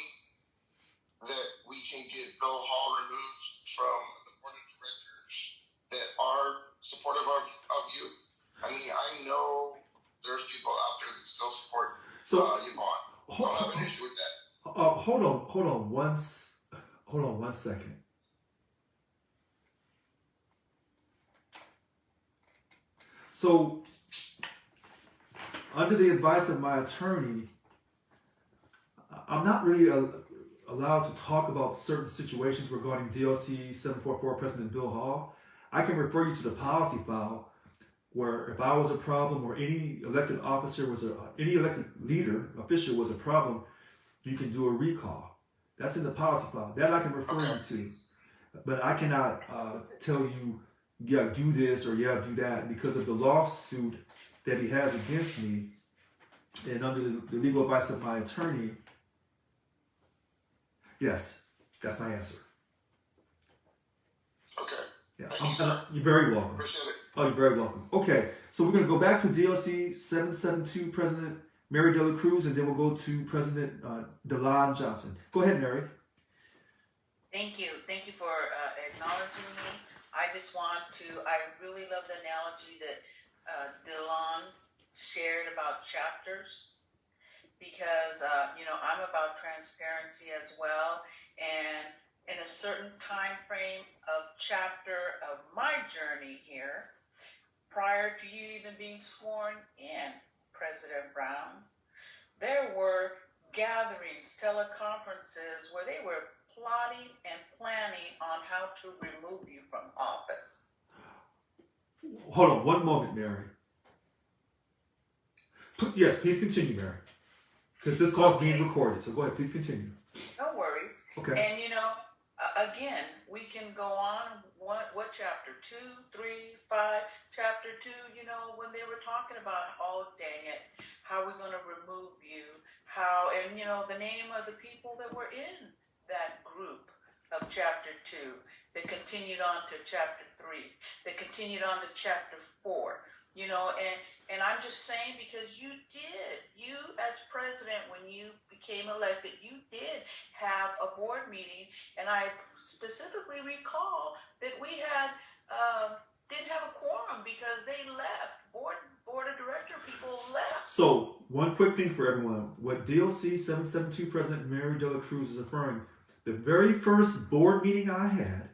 that we can get Bill Hall removed from the board of directors that are supportive of you? I mean, I know there's people out there that still support Yvonne. I don't have an issue with that. Hold on one second. So, under the advice of my attorney, I'm not really allowed to talk about certain situations regarding DLC 744 President Bill Hall. I can refer you to the policy file where if I was a problem or any elected officer any elected leader, official was a problem, you can do a recall. That's in the policy file. That I can refer you to. But I cannot tell you, yeah, do this or yeah, do that because of the lawsuit that he has against me. And under the legal advice of my attorney, yes, that's my answer. Okay. Yeah. Thank you, sir. You're very welcome. Appreciate it. Oh, you're very welcome. Okay, so we're going to go back to DLC 772 President Mary De La Cruz, and then we'll go to President Delon Johnson. Go ahead, Mary. Thank you. Thank you for acknowledging me. I just want to, I really love the analogy that Delon shared about chapters, because, I'm about transparency as well. And in a certain time frame of chapter of my journey here, prior to you even being sworn in, President Brown, there were gatherings, teleconferences where they were plotting and planning on how to remove you from office. Hold on one moment, Mary. Yes, please continue, Mary. Because this call is being recorded, so go ahead, please continue. No worries. Okay. And again, we can go on. What chapter? 2, 3, 5, chapter 2, when they were talking about, oh, dang it, how are we going to remove you? How, and, the name of the people that were in that group of chapter 2, that continued on to chapter 3, that continued on to chapter 4, and I'm just saying, because you as president, when you became elected, you did have a board meeting, and I specifically recall that we didn't have a quorum because they left. Board of director people left. So, one quick thing for everyone. What DLC 772 President Mary De La Cruz is referring, the very first board meeting I had,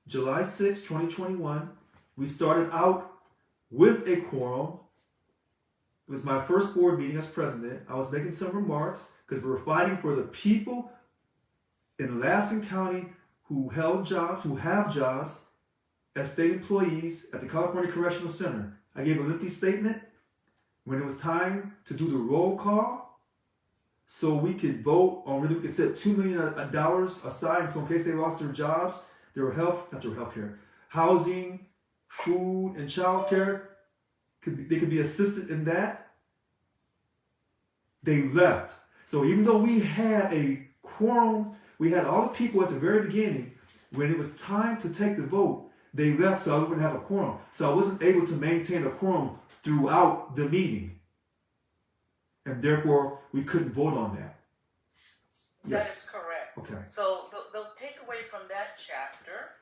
July 6, 2021, we started out with a quorum. It was my first board meeting as president. I was making some remarks because we were fighting for the people in Lassen County who have jobs as state employees at the California Correctional Center. I gave a lengthy statement when it was time to do the roll call so we could vote on whether we could set $2 million aside so in case they lost their jobs, housing, food, and child care, they could be assisted in that. They left. So even though we had a quorum, we had all the people at the very beginning, when it was time to take the vote, they left so I wouldn't have a quorum. So I wasn't able to maintain a quorum throughout the meeting. And therefore, we couldn't vote on that. That is correct. Okay. So the takeaway from that chapter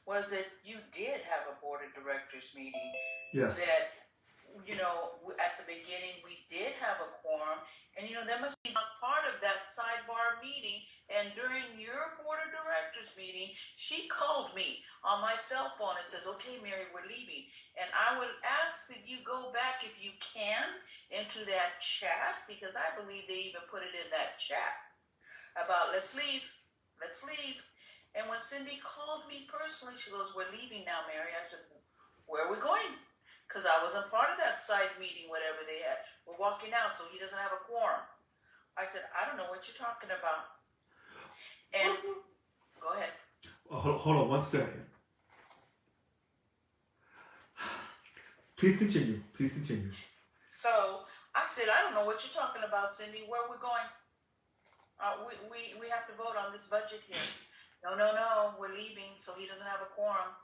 was that you did have a board of directors meeting. Yes. That, at the beginning we did have a quorum, and there must be a part of that sidebar meeting. And during your board of directors meeting, she called me on my cell phone and says, "Okay, Mary, we're leaving." And I would ask that you go back, if you can, into that chat, because I believe they even put it in that chat about let's leave. And when Cindy called me personally, she goes, "We're leaving now, Mary." I said, "Where are we going?" Because I wasn't part of that side meeting, whatever they had. We're walking out, so he doesn't have a quorum. I said, "I don't know what you're talking about." And go ahead. Hold on 1 second. Please continue. So I said, "I don't know what you're talking about, Cindy. Where are we going? We have to vote on this budget here." No, we're leaving, so he doesn't have a quorum.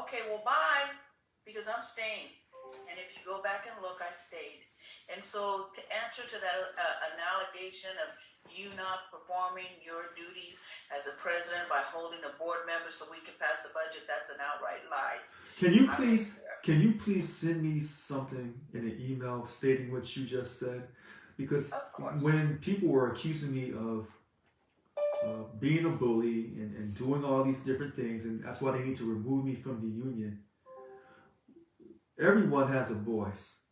Okay, well, bye, because I'm staying. And if you go back and look, I stayed. And so to answer to that an allegation of you not performing your duties as a president by holding a board member so we can pass the budget, that's an outright lie. Can you please send me something in an email stating what you just said? Because when people were accusing me of being a bully and doing all these different things, and that's why they need to remove me from the union, everyone has a voice.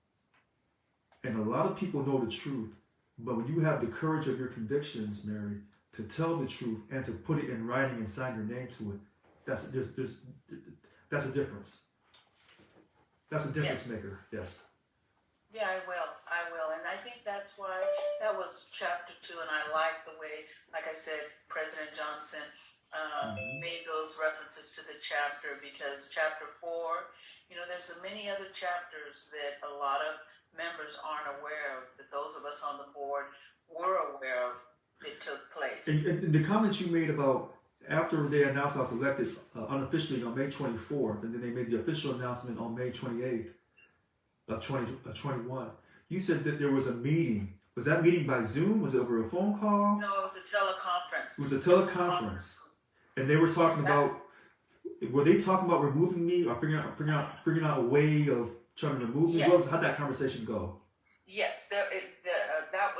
And a lot of people know the truth. But when you have the courage of your convictions, Mary, to tell the truth and to put it in writing and sign your name to it, that's a difference. That's a difference maker. Yes. Yeah, I will. And I think that's why that was chapter 2. And I like the way, like I said, President Johnson made those references to the chapter, because chapter 4, there's so many other chapters that a lot of members aren't aware of, that those of us on the board were aware of that took place. And the comment you made about after they announced I was elected unofficially on May 24th, and then they made the official announcement on May 28th of 2021, You said that there was a meeting. Was that meeting by Zoom? Was it over a phone call? No, it was a teleconference. It was a teleconference. And they were talking about, were they talking about removing me or figuring out a way of trying to remove me? Yes. How'd that conversation go? Yes,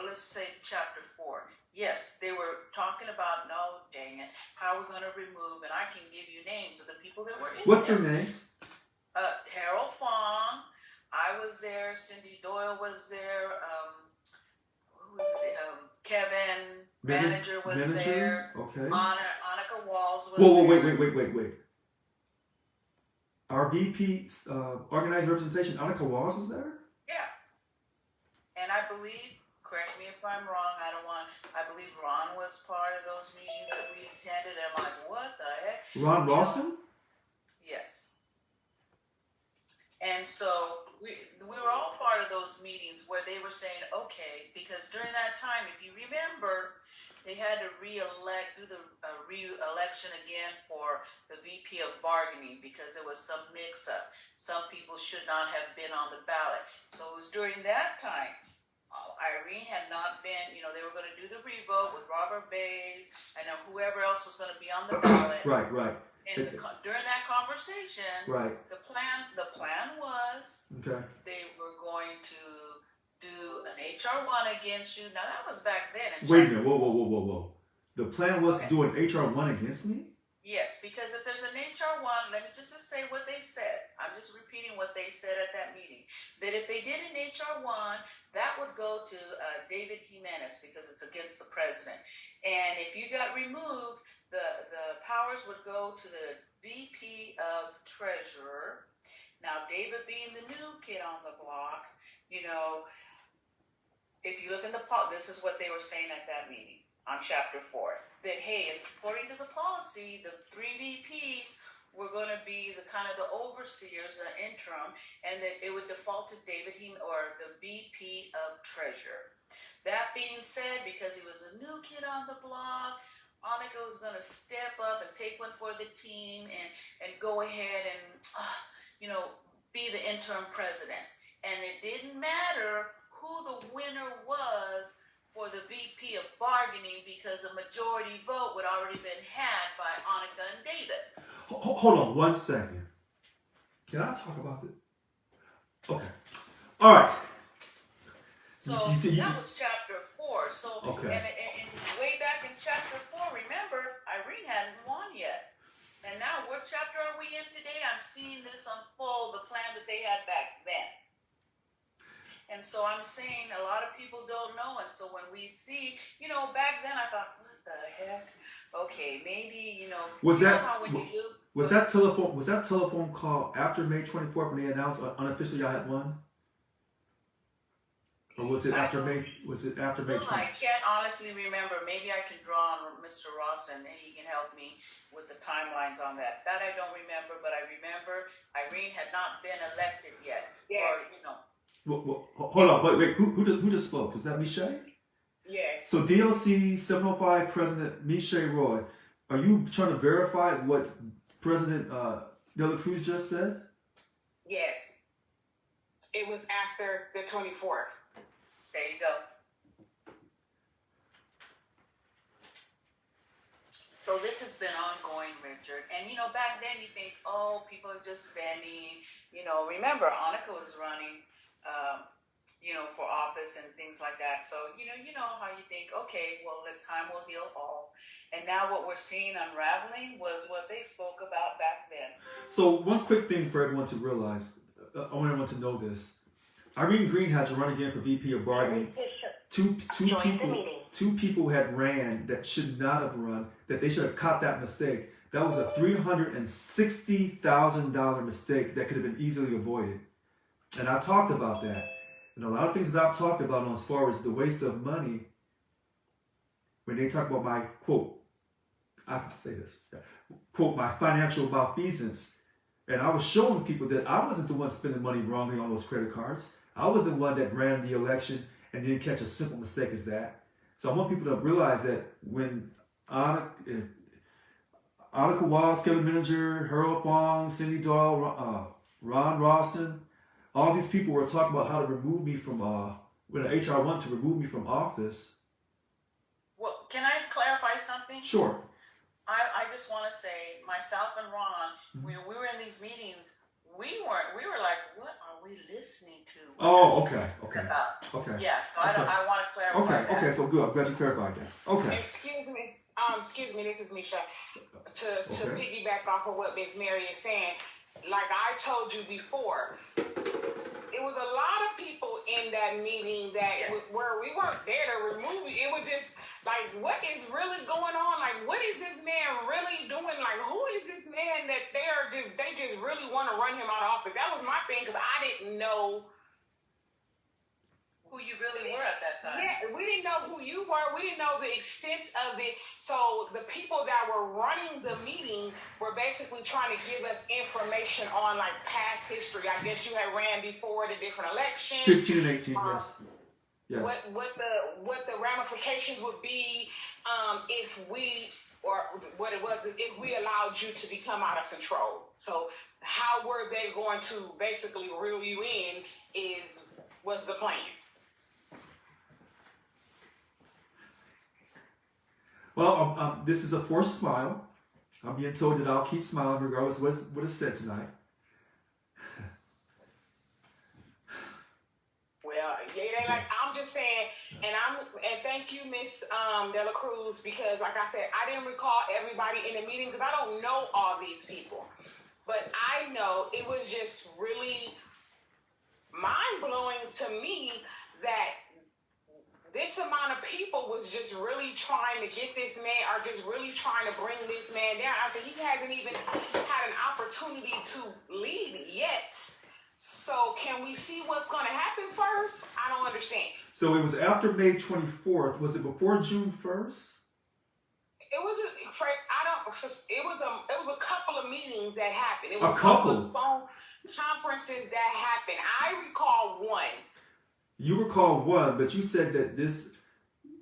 let's say chapter 4. Yes, they were talking about, no, dang it, how we're going to remove, and I can give you names of the people that were in What's there. their names? Harold Fong, I was there, Cindy Doyle was there, who was it? Kevin, manager was there. Okay. Annika Walls was Whoa, there. wait. Our VP, organized representation, Annika Walls was there? Yeah. And I believe, correct me if I'm wrong, I believe Ron was part of those meetings that we attended. I'm like, what the heck? Ron Rawson? Yes. And so we were all part of those meetings where they were saying, okay, because during that time, if you remember, they had to do the re-election again for the VP of bargaining because there was some mix-up. Some people should not have been on the ballot. So it was during that time. Irene had not been, they were going to do the revote with Robert Bays and whoever else was going to be on the ballot. Right. And during that conversation, Right. the plan was Okay. they were going to do an HR1 against you. Now that was back then. Wait a minute. Whoa. The plan was to do an HR1 against me? Yes, because if there's an HR1, let me just say what they said. I'm just repeating what they said at that meeting. That if they did an HR1, that would go to David Jimenez because it's against the president. And if you got removed, the powers would go to the VP of Treasurer. Now, David being the new kid on the block, if you look in this is what they were saying at that meeting on chapter 4. That, hey, according to the policy, the 3 VPs were going to be the overseers, interim, and that it would default to David or the VP of Treasurer. That being said, because he was a new kid on the block, Annika was going to step up and take one for the team and go ahead and, be the interim president. And it didn't matter who the winner was for the VP of bargaining because a majority vote would already been had by Annika and David. Hold on 1 second. Can I talk about it? Okay. All right. So that was chapter 4. So okay. And way back in chapter 4, remember, Irene hadn't won yet. And now what chapter are we in today? I'm seeing this unfold, the plan that they had back then. And so I'm saying a lot of people don't know. And so when we see, back then I thought, what the heck? Okay, maybe, Was that telephone call after May 24th when they announced unofficially I had won? Or was it after May? Was it after May 24th? I can't honestly remember. Maybe I can draw on Mr. Ross and he can help me with the timelines on that. That I don't remember, but I remember Irene had not been elected yet. Yes. Or, Well, hold on, wait. Who just spoke? Was that Michelle? Yes. So DLC 705 President Michelle Roy, are you trying to verify what President De La Cruz just said? Yes. It was after the 24th. there you go. So this has been ongoing, Richard. And, back then you think, oh, people are just venting. Remember, Annika was running, for office and things like that. So, you know how you think, okay, well, the time will heal all. And now what we're seeing unraveling was what they spoke about back then. So one quick thing for everyone to realize, I want everyone to know this. Irene Green had to run again for VP of bargaining. Two people had ran that should not have run, that they should have caught that mistake. That was a $360,000 mistake that could have been easily avoided. And I talked about that. And a lot of things that I've talked about as far as the waste of money, when they talk about my, quote, I have to say this, quote, my financial malfeasance. And I was showing people that I wasn't the one spending money wrongly on those credit cards. I was the one that ran the election and didn't catch a simple mistake as that. So I want people to realize that when Annika Walls, Kevin Manager, Harold Fong, Cindy Doyle, Ron Rawson, all these people were talking about how to remove me from with an HR 1 to remove me from office. Well, can I clarify something? Sure. I just want to say, myself and Ron, when we were in these meetings, we were like, what are we listening to? Oh, okay. Okay. Yeah, so I want to clarify that. Okay, so good. I'm glad you clarified that. Okay. Excuse me, this is Misha. To piggyback off of what Miss Mary is saying, like I told you before, it was a lot of people in that meeting that where we weren't there to remove it. It was just like, what is really going on? Like, what is this man really doing? Like, who is this man that they just really want to run him out of office? That was my thing, because I didn't know who you really were at that time. Yeah, we didn't know who you were. We didn't know the extent of it. So the people that were running the meeting were basically trying to give us information on like past history. I guess you had ran before the different elections. 15 and 18, yes. Yes. What the ramifications would be if we, or what it was, if we allowed you to become out of control. So how were they going to basically reel you in was the plan. Well, this is a forced smile. I'm being told that I'll keep smiling regardless of what is said tonight. Well, yeah, like I'm just saying, and thank you, Miss Dela Cruz, because like I said, I didn't recall everybody in the meeting because I don't know all these people, but I know it was just really mind blowing to me that this amount of people was just really trying to get this man, or just really trying to bring this man down. I said, he hasn't even had an opportunity to lead yet. So can we see what's going to happen first? I don't understand. So it was after May 24th. Was it before June 1st? It was it was a couple of meetings that happened. It was a couple phone conferences that happened. I recall one. You recall one, but you said that this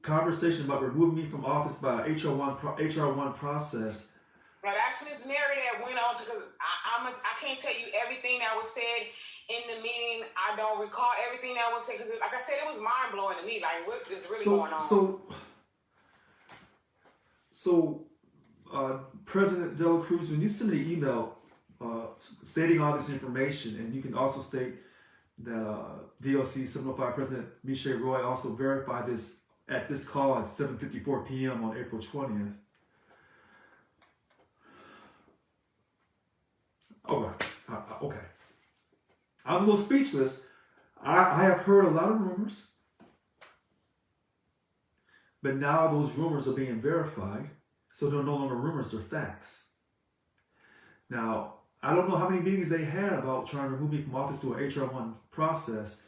conversation about removing me from office by HR1 process. Now that's Ms. Mary that went on to, because I can't tell you everything that was said in the meeting. I don't recall everything that was said, because like I said, it was mind blowing to me. Like, what is really going on? So, President Dela Cruz, when you send me an email stating all this information, and you can also state that DLC 705 President Michelle Roy also verified this at this call at 7:54 p.m. on April 20th. Okay. I'm a little speechless. I have heard a lot of rumors, but now those rumors are being verified, so they're no longer rumors, they're facts. Now, I don't know how many meetings they had about trying to remove me from office through an HR1 process.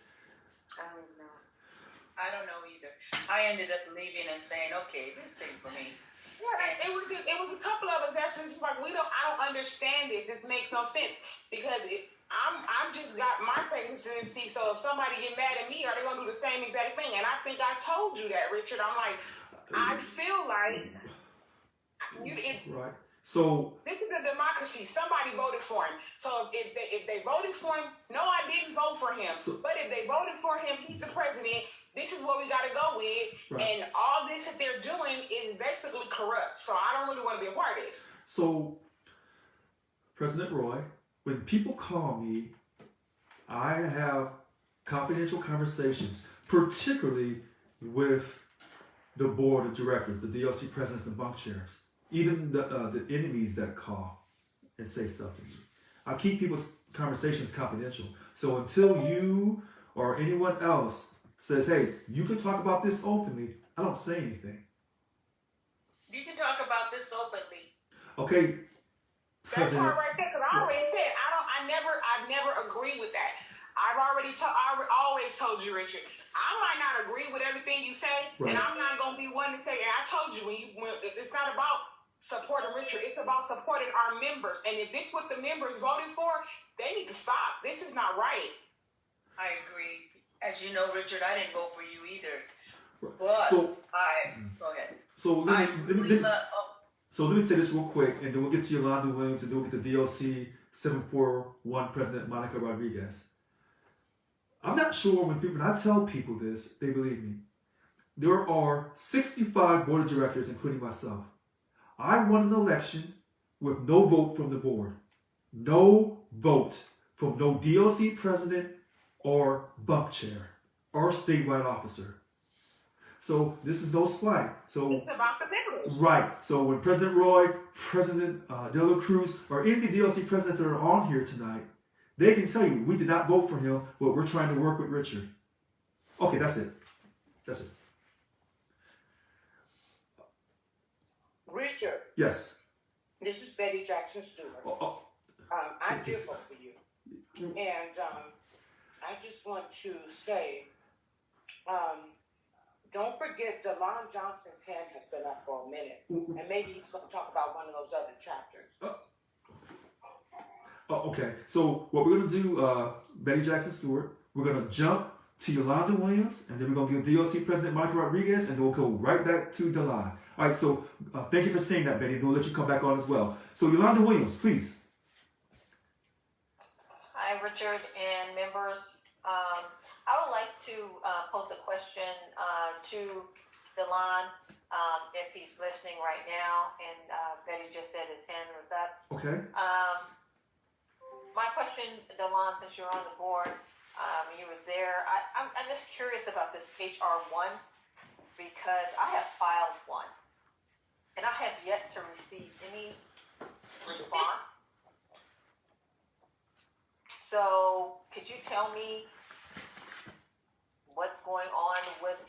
I don't know either. I ended up leaving and saying, okay, this ain't for me. Yeah, it was a couple of us that's just like, I don't understand this. It makes no sense, because I'm just got my presidency. So if somebody get mad at me, are they gonna do the same exact thing? And I think I told you that, Richard. I'm like, I feel like right. So this is a democracy. Somebody voted for him. So if they voted for him, no, I didn't vote for him. But if they voted for him, he's the president. This is what we got to go with. Right. And all this that they're doing is basically corrupt. So I don't really want to be a part of this. So, President Roy, when people call me, I have confidential conversations, particularly with the board of directors, the DLC presidents and bunk chairs, even the enemies that call and say stuff to me. I keep people's conversations confidential. So until you or anyone else says, hey, you can talk about this openly, I don't say anything. You can talk about this openly. Okay, President. That's part right there, because I already said I've never agreed with that. I always told you, Richard, I might not agree with everything you say, right. And I'm not gonna be one to say. And I told you when it's not about supporting Richard, it's about supporting our members. And if this what the members voted for, they need to stop. This is not right. I agree. As you know, Richard, I didn't vote for you either. But go ahead. So let me say this real quick, and then we'll get to Yolanda Williams, and then we'll get to DLC 741 President Monica Rodriguez. I'm not sure when I tell people this, they believe me. There are 65 board of directors, including myself. I won an election with no vote from the board. No vote from no DLC president or bump chair or statewide officer. So this is no slight. So It's about the members. right. So when President Roy, President De La Cruz, or any of the DLC presidents that are on here tonight, they can tell you we did not vote for him, but we're trying to work with Richard. Okay, that's it. That's it. Richard, Yes. this is Betty Jackson Stewart. I did vote for you. And I just want to say, don't forget DeLon Johnson's hand has been up for a minute. And maybe he's going to talk about one of those other chapters. Okay. So what we're going to do, Betty Jackson Stewart, we're going to jump to Yolanda Williams, and then we're going to give DLC President Monica Rodriguez, and then we'll go right back to DeLon. All right, so thank you for saying that, Betty. We'll let you come back on as well. So Yolanda Williams, please. Hi, Richard and members. I would like to pose a question to DeLon if he's listening right now, and Betty just said his hand was up. Okay. My question, DeLon, since you're on the board, you was there. I'm just curious about this HR1 because I have filed one, and I have yet to receive any response. So, could you tell me what's going on with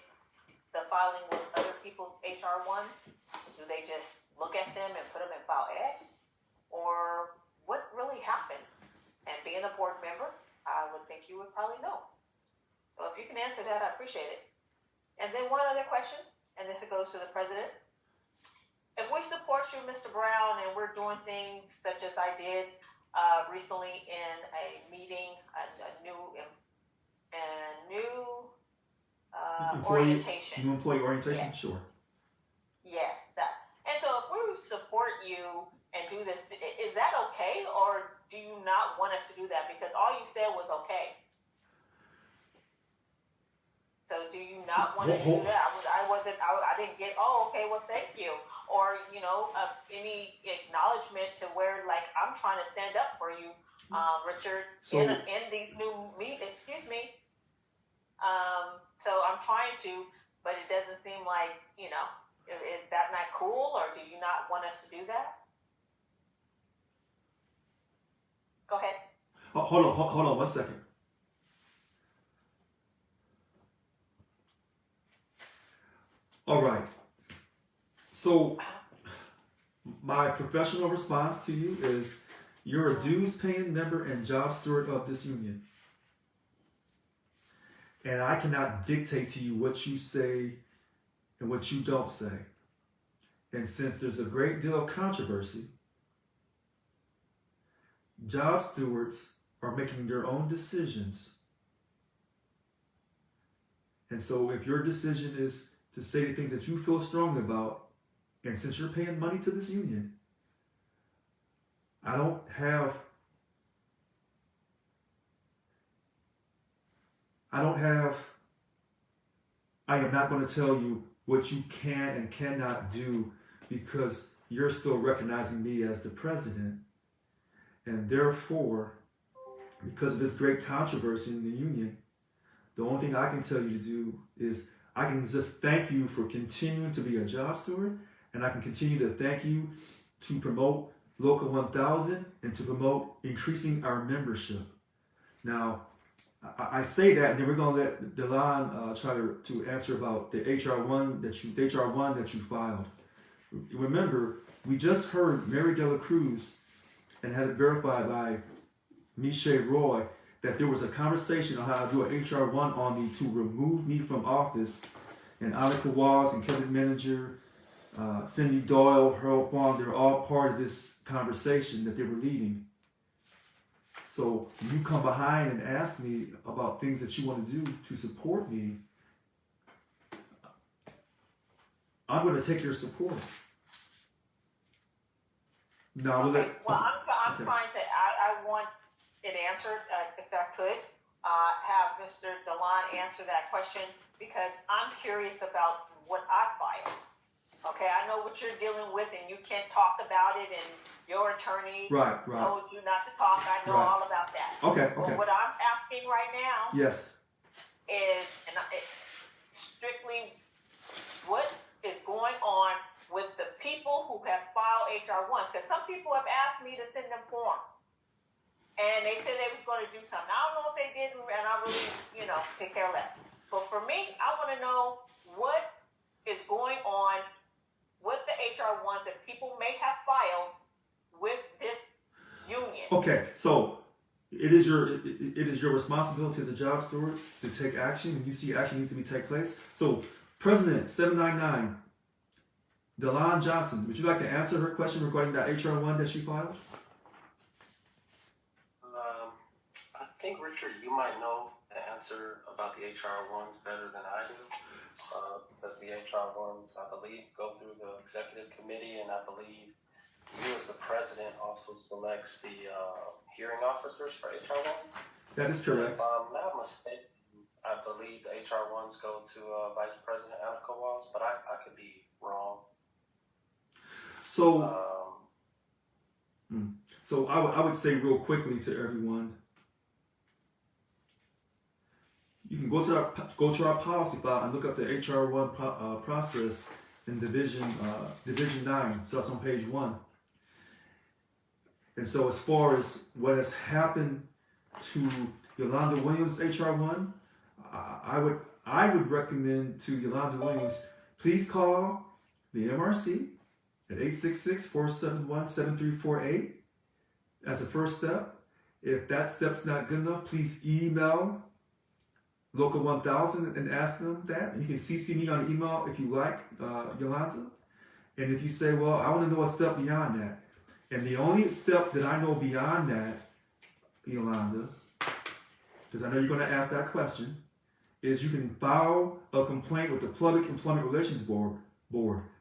the filing with other people's HR1s? Do they just look at them and put them in file X? Or what really happened? And being a board member, I would think you would probably know. So if you can answer that, I appreciate it. And then one other question, and this goes to the president. If we support you, Mr. Brown, and we're doing things such as I did recently in a meeting, a new orientation. New employee orientation, Yeah. sure. Yeah, that. And so if we support you and do this, is that okay, or do you not want us to do that? Because all you said was okay. So do you not want us to do that? I didn't get, oh, okay, well, thank you. Or, any acknowledgement to where, like, I'm trying to stand up for you, Richard, So- in these new excuse me. So I'm trying to, but it doesn't seem like, is that not cool, or do you not want us to do that? Go ahead. Oh, hold on 1 second. All right. So my professional response to you is you're a dues paying member and job steward of this union. And I cannot dictate to you what you say and what you don't say. And since there's a great deal of controversy, job stewards are making their own decisions. And so if your decision is to say the things that you feel strongly about, and since you're paying money to this union, I am not going to tell you what you can and cannot do because you're still recognizing me as the president. And therefore, because of this great controversy in the union, the only thing I can tell you to do is I can just thank you for continuing to be a job steward, and I can continue to thank you to promote Local 1000 and to promote increasing our membership. Now, I say that, and then we're going to let DeLon try to answer about the HR1 that you filed. Remember, we just heard Mary De La Cruz and had it verified by Miche Roy that there was a conversation on how to do an HR1 on me to remove me from office, and Annika Walls and Kevin Manager, Cindy Doyle, Harold Fong, they're all part of this conversation that they were leading. So you come behind and ask me about things that you want to do to support me. I'm going to take your support. Now, Okay. Well, I'm okay. trying to. I want it answered if I could. have Mr. Delon answer that question because I'm curious about what I filed. Okay, I know what you're dealing with, and you can't talk about it, and your attorney told you not to talk. I know all about that. Okay. But what I'm asking right now Yes. is strictly what is going on with the people who have filed HR1s. Because some people have asked me to send them forms. And they said they was going to do something. I don't know if they didn't, and I really, take care of that. But for me, I want to know what is going on with the HR1s that people may have filed with this union. Okay, so it is your responsibility as a job steward to take action when you see action needs to take place. So, President 799, Delon Johnson, would you like to answer her question regarding that HR1 that she filed? I think, Richard, you might know the answer about the HR1s better than I do, because the HR1s, I believe, go through the executive committee, and I believe you as the president also selects the hearing officers for HR1. That is correct. If I'm not mistaken, I believe the HR1s go to Vice President Annika Walls, but I could be wrong. So, so I would say real quickly to everyone, you can go to our policy file and look up the HR1 process in Division 9. So that's on page 1. And so as far as what has happened to Yolanda Williams HR1, I would recommend to Yolanda Williams, please call the MRC at 866-471-7348 as a first step. If that step's not good enough, please email Local 1000 and ask them that. And you can CC me on the email if you like, Yolanda. And if you say, well, I want to know a step beyond that. And the only step that I know beyond that, Yolanda, because I know you're going to ask that question, is you can file a complaint with the Public Employment Relations Board.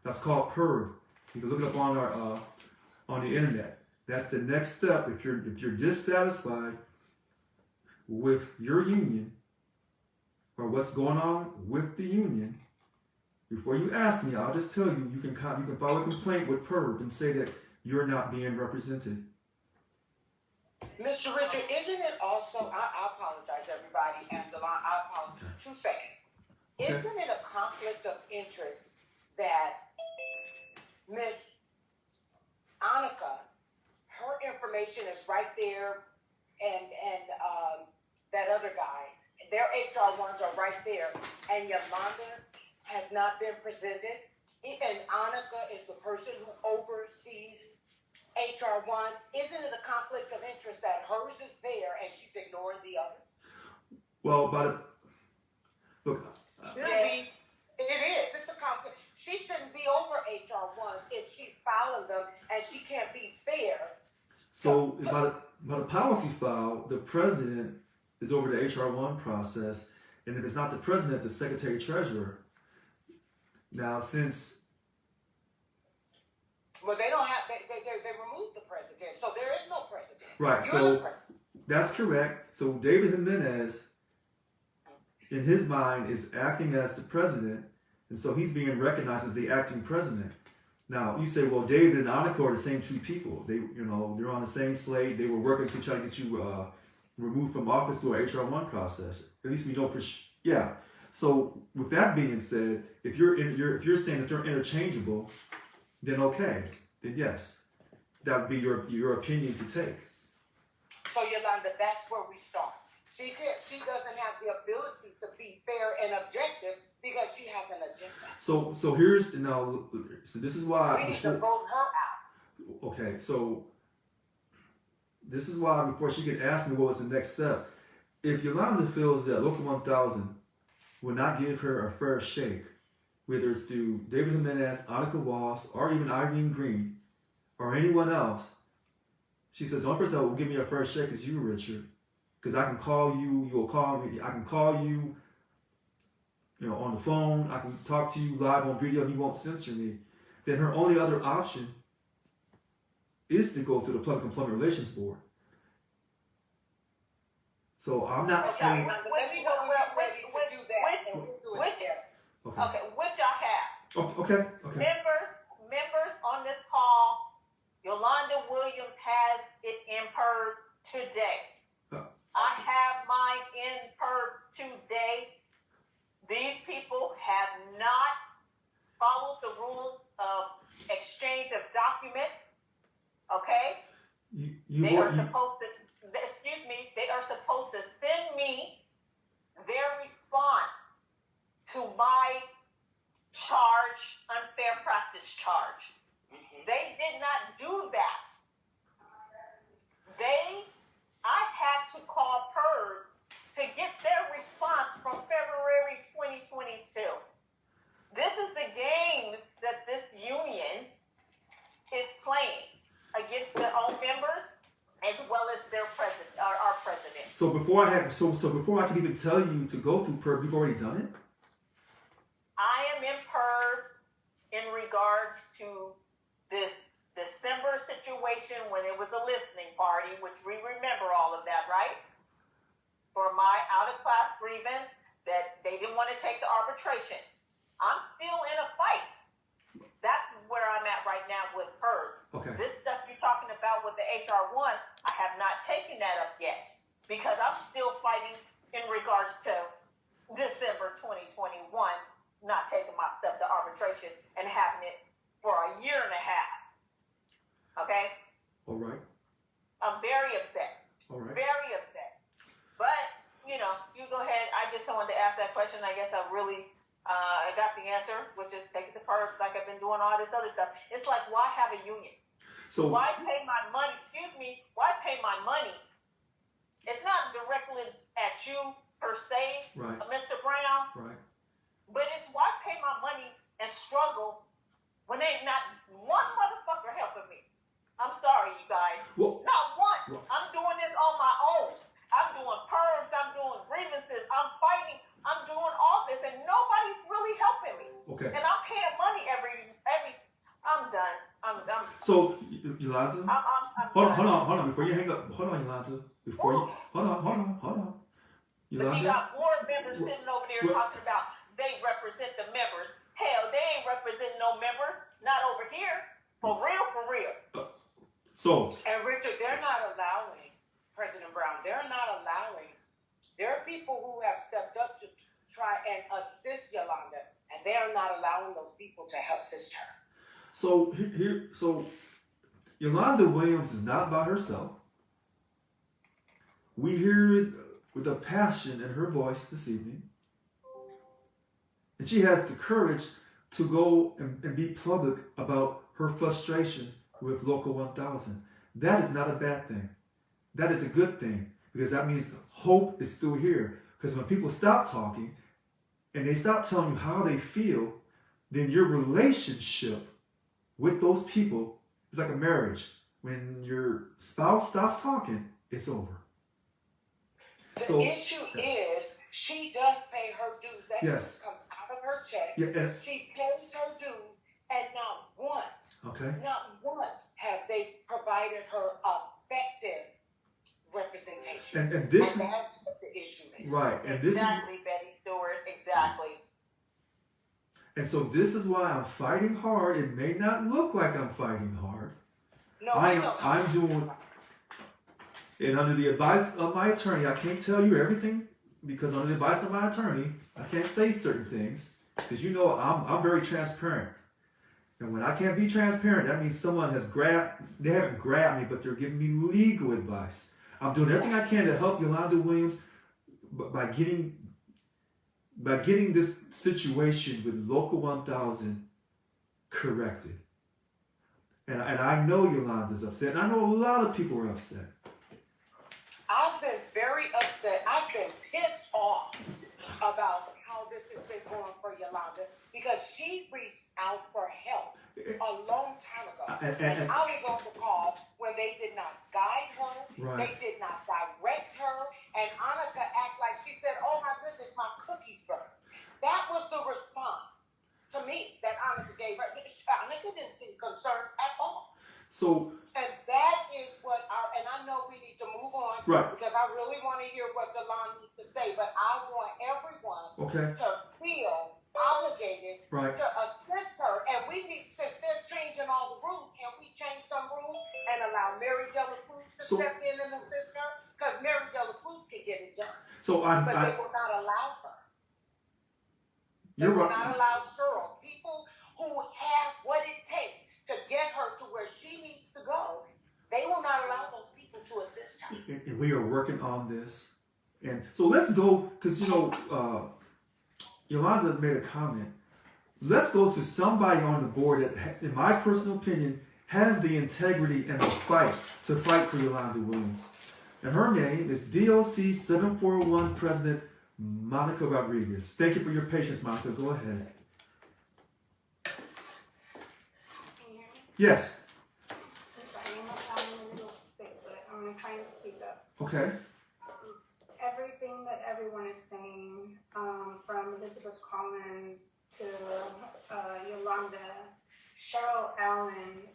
That's called PERB. You can look it up on the internet. That's the next step. If you're dissatisfied with your union or what's going on with the union, before you ask me, I'll just tell you, you can file a complaint with PERB and say that you're not being represented. Mr. Richard, isn't it also, I apologize everybody, and Delon, I apologize, 2 seconds. Okay. Isn't it a conflict of interest that Miss Annika, her information is right there, and that other guy, their HR1s are right there, and Yolanda has not been presented, and Annika is the person who oversees HR1s. Isn't it a conflict of interest that hers is there and she's ignoring the other? Well, look. It is. It's a conflict. She shouldn't be over HR1s if she's following them, and she can't be fair. So by the policy file, the president is over the HR1 process, and if it's not the president, the secretary treasurer. Now, since well, they don't have. They removed the president, so there is no president. Right. So that's correct. So David Jimenez, in his mind, is acting as the president, and so he's being recognized as the acting president. Now you say, well, David and Annika are the same 2 people. They're on the same slate. They were working to try to get you removed from office through an HR1 process. At least we know for yeah. So with that being said, if you're saying that they're interchangeable, then okay, then yes, that would be your opinion to take. So Yolanda, that's where we start. She doesn't have the ability to be fair and objective because she has an agenda. So here's now. So this is why we need to vote her out. Okay, so this is why before she could ask me what was the next step, if Yolanda feels that Local 1000 will not give her a fair shake, whether it's through David Jimenez, Annika Walls, or even Irene Green, or anyone else, she says, the only person that will give me a fair shake is you, Richard. Because I can call you, you'll call me, I can call you, on the phone, I can talk to you live on video, and you won't censor me. Then her only other option is to go to the Public Employment Relations Board. So I'm not Okay, saying. Yolanda, let me know when you're ready to do that, and we'll do it together. Okay, which I have. Oh, okay. Okay. Members on this call, Yolanda Williams has it in PERS today. I have mine in PERS today. These people have not followed the rules of exchange of documents. Okay? They are supposed to send me their response to my unfair practice charge. They did not do that. I had to call PERS to get their response from February 2022. This is the games that this union is playing against their own members as well as their president, our president. So before I can even tell you to go through PERB, you've already done it? I am in PERS in regards to this December situation when it was a listening party, which we remember all of that, right? For my out-of-class grievance that they didn't want to take the arbitration. I'm still in a fight. That's where I'm at right now with PERS. Okay. This stuff you're talking about with the HR1, I have not taken that up yet because I'm still fighting in regards to December 2021, not taking my stuff to arbitration and having it for a year and a half. Okay? All right. I'm very upset. All right. Very upset. But, you go ahead. I just wanted to ask that question. I guess I really I got the answer, which is take it to PERS like I've been doing all this other stuff. It's like, why have a union? So why pay my money? Why pay my money? It's not directly at you per se, right. Mr. Brown. Right. But it's why pay my money and struggle when ain't not one motherfucker helping me. I'm sorry, you guys. Well, not one. Well, I'm doing this on my own. I'm doing PERS. I'm doing grievances. I'm fighting. I'm doing all this, and nobody's really helping me. Okay. And I'm paying money every. I'm done. I'm done. So, Yolanda, I'm hold on. Before you hang up, hold on, Yolanda. Hold on. Yolanda. You got board members sitting over there talking about they represent the members. Hell, they ain't representing no members. Not over here. For real. And Richard, they're not allowing, President Brown, there are people who have stepped up to try and assist Yolanda, and they are not allowing those people to help assist her. So Yolanda Williams is not by herself. We hear it with a passion in her voice this evening. And she has the courage to go and be public about her frustration with Local 1000. That is not a bad thing. That is a good thing, because that means hope is still here. Because when people stop talking and they stop telling you how they feel, then your relationship with those people is like a marriage. When your spouse stops talking, it's over. The issue is she does pay her dues. That yes. comes out of her check. Yeah, and she pays her dues, and not once have they provided her effective representation. And this and that's what the issue is. Right. And this exactly, Betty Stewart. Exactly. And so this is why I'm fighting hard. It may not look like I'm fighting hard. No, I'm doing, and under the advice of my attorney, I can't tell you everything, because under the advice of my attorney, I can't say certain things, because I'm very transparent. And when I can't be transparent, that means someone they haven't grabbed me, but they're giving me legal advice. I'm doing everything I can to help Yolanda Williams by getting this situation with Local 1000 corrected. And I know Yolanda's upset, and I know a lot of people are upset. I've been very upset. I've been pissed off about how this has been going for Yolanda, because she reached out for help a long time ago. And I was on the call when they did not guide her, right. They did not direct her, and Annika act like she said, "Oh my goodness, my cookies burned." That was the response to me that Annika gave her. Annika didn't seem concerned at all. So, and that is what and I know we need to move on, right. because I really want to hear what Delon needs to say, but I want everyone Okay. to feel obligated Right. to assist her. And we need, since they're changing all the rules, can we change some rules and allow Mary De La Cruz to So- step in and assist her? Because Mary De La Cruz can get it done. So But they will not allow her. They You're will right. not allow Cheryl, people who have what it takes to get her to where she needs to go, they will not allow those people to assist her. And we are working on this. And so let's go, because Yolanda made a comment. Let's go to somebody on the board that, in my personal opinion, has the integrity and the fight to fight for Yolanda Williams. And her name is DOC 741 President Monica Rodriguez. Thank you for your patience, Monica. Go ahead. Can you hear me? Yes. I'm sorry, I'm a little sick, but I'm gonna try and speak up. Okay. Everything that everyone is saying, from Elizabeth Collins to Yolanda, Cheryl Allen,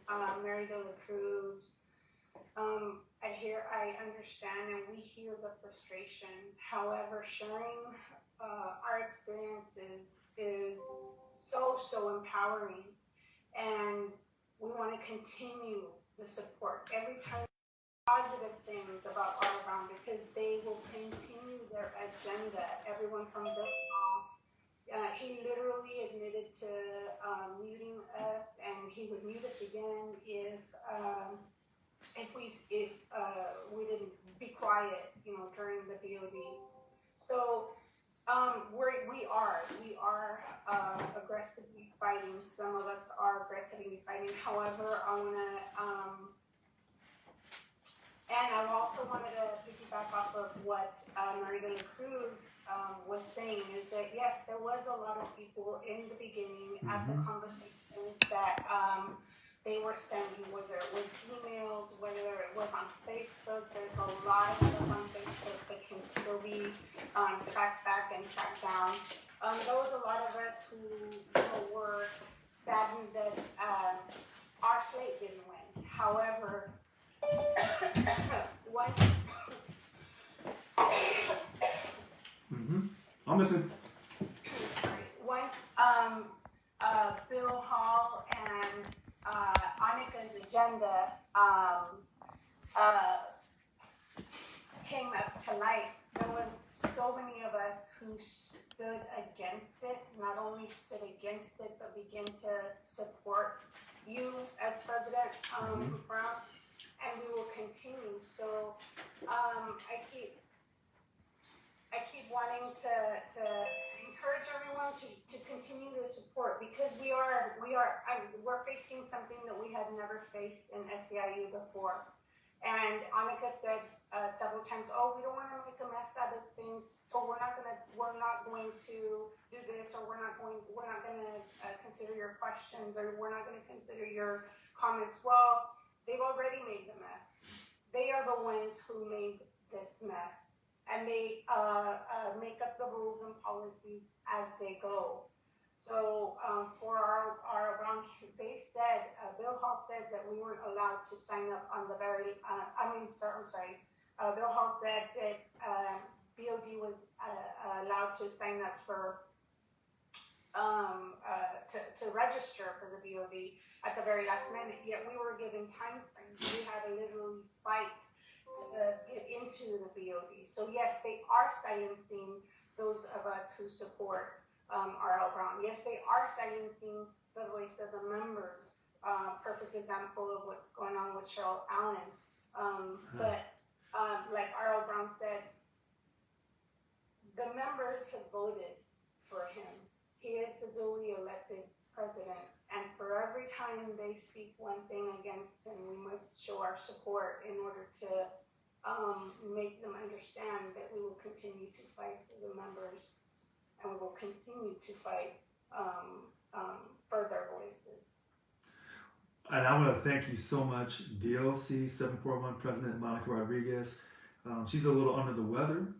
Mary De La Cruz, I understand and we hear the frustration. However, sharing our experiences is so empowering, and we want to continue the support every time. Positive things about All Around, because they will continue their agenda. Everyone from Bill Hall, he literally admitted to muting us, and he would mute us again if we didn't be quiet, during the BOD. So we are aggressively fighting. Some of us are aggressively fighting. However, and I also wanted to piggyback off of what Mary De La Cruz was saying, is that yes, there was a lot of people in the beginning at the conversations that they were sending, whether it was emails, whether it was on Facebook. There's a lot of stuff on Facebook that can still be tracked back and tracked down. There was a lot of us who were saddened that our slate didn't win. However, I'm listening. Once Bill Hall and Annika's agenda came up to light, there was so many of us who stood against it, not only stood against it, but began to support you as President Brown. And we will continue. So I keep wanting to encourage everyone to continue to support, because we're facing something that we had never faced in SEIU before. And Annika said several times, "Oh, we don't want to make a mess out of things, so we're not going to do this, or we're not going to consider your questions, or we're not going to consider your comments." Well, they've already made the mess. They are the ones who made this mess, and they make up the rules and policies as they go. So for our around, they said, Bill Hall said that we weren't allowed to sign up on the very, Bill Hall said that BOD was allowed to sign up for, to register for the BOD at the very last minute, yet we were given time frames. We had to literally fight to get into the BOD. So yes, they are silencing those of us who support R.L. Brown. Yes, they are silencing the voice of the members. Perfect example of what's going on with Cheryl Allen. But like R.L. Brown said, the members have voted for him. He is the duly elected president. And for every time they speak one thing against him, we must show our support in order to make them understand that we will continue to fight for the members, and we will continue to fight for their voices. And I want to thank you so much, DLC 741 President Monica Rodriguez. She's a little under the weather.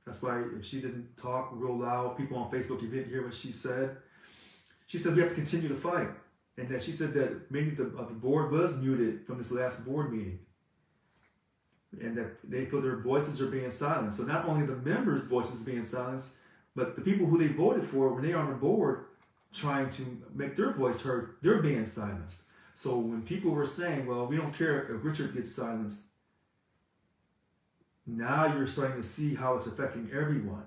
That's why if she didn't talk real loud, people on Facebook, you didn't hear what she said. She said we have to continue to fight. And that she said that maybe the board was muted from this last board meeting. and that they feel their voices are being silenced. So not only the members' voices being silenced, but the people who they voted for, when they're on the board trying to make their voice heard, they're being silenced. So when people were saying, well, we don't care if Richard gets silenced, now you're starting to see how it's affecting everyone.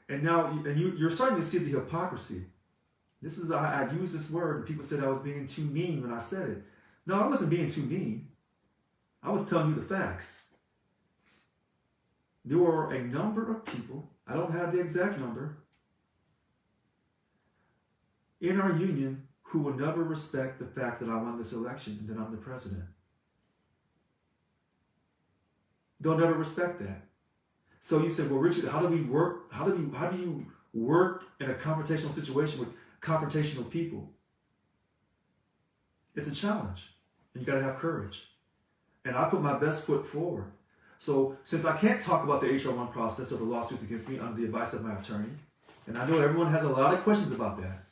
And now you're starting to see the hypocrisy. This is, I use this word, and people said I was being too mean when I said it. No, I wasn't being too mean. I was telling you the facts. There were a number of people, I don't have the exact number, in our union who will never respect the fact that I won this election and that I'm the president. They'll never respect that. So you said, well, Richard, how do we work? How do you work in a confrontational situation with confrontational people? It's a challenge. And you got to have courage. And I put my best foot forward. So since I can't talk about the HR1 process or the lawsuits against me under the advice of my attorney, and I know everyone has a lot of questions about that.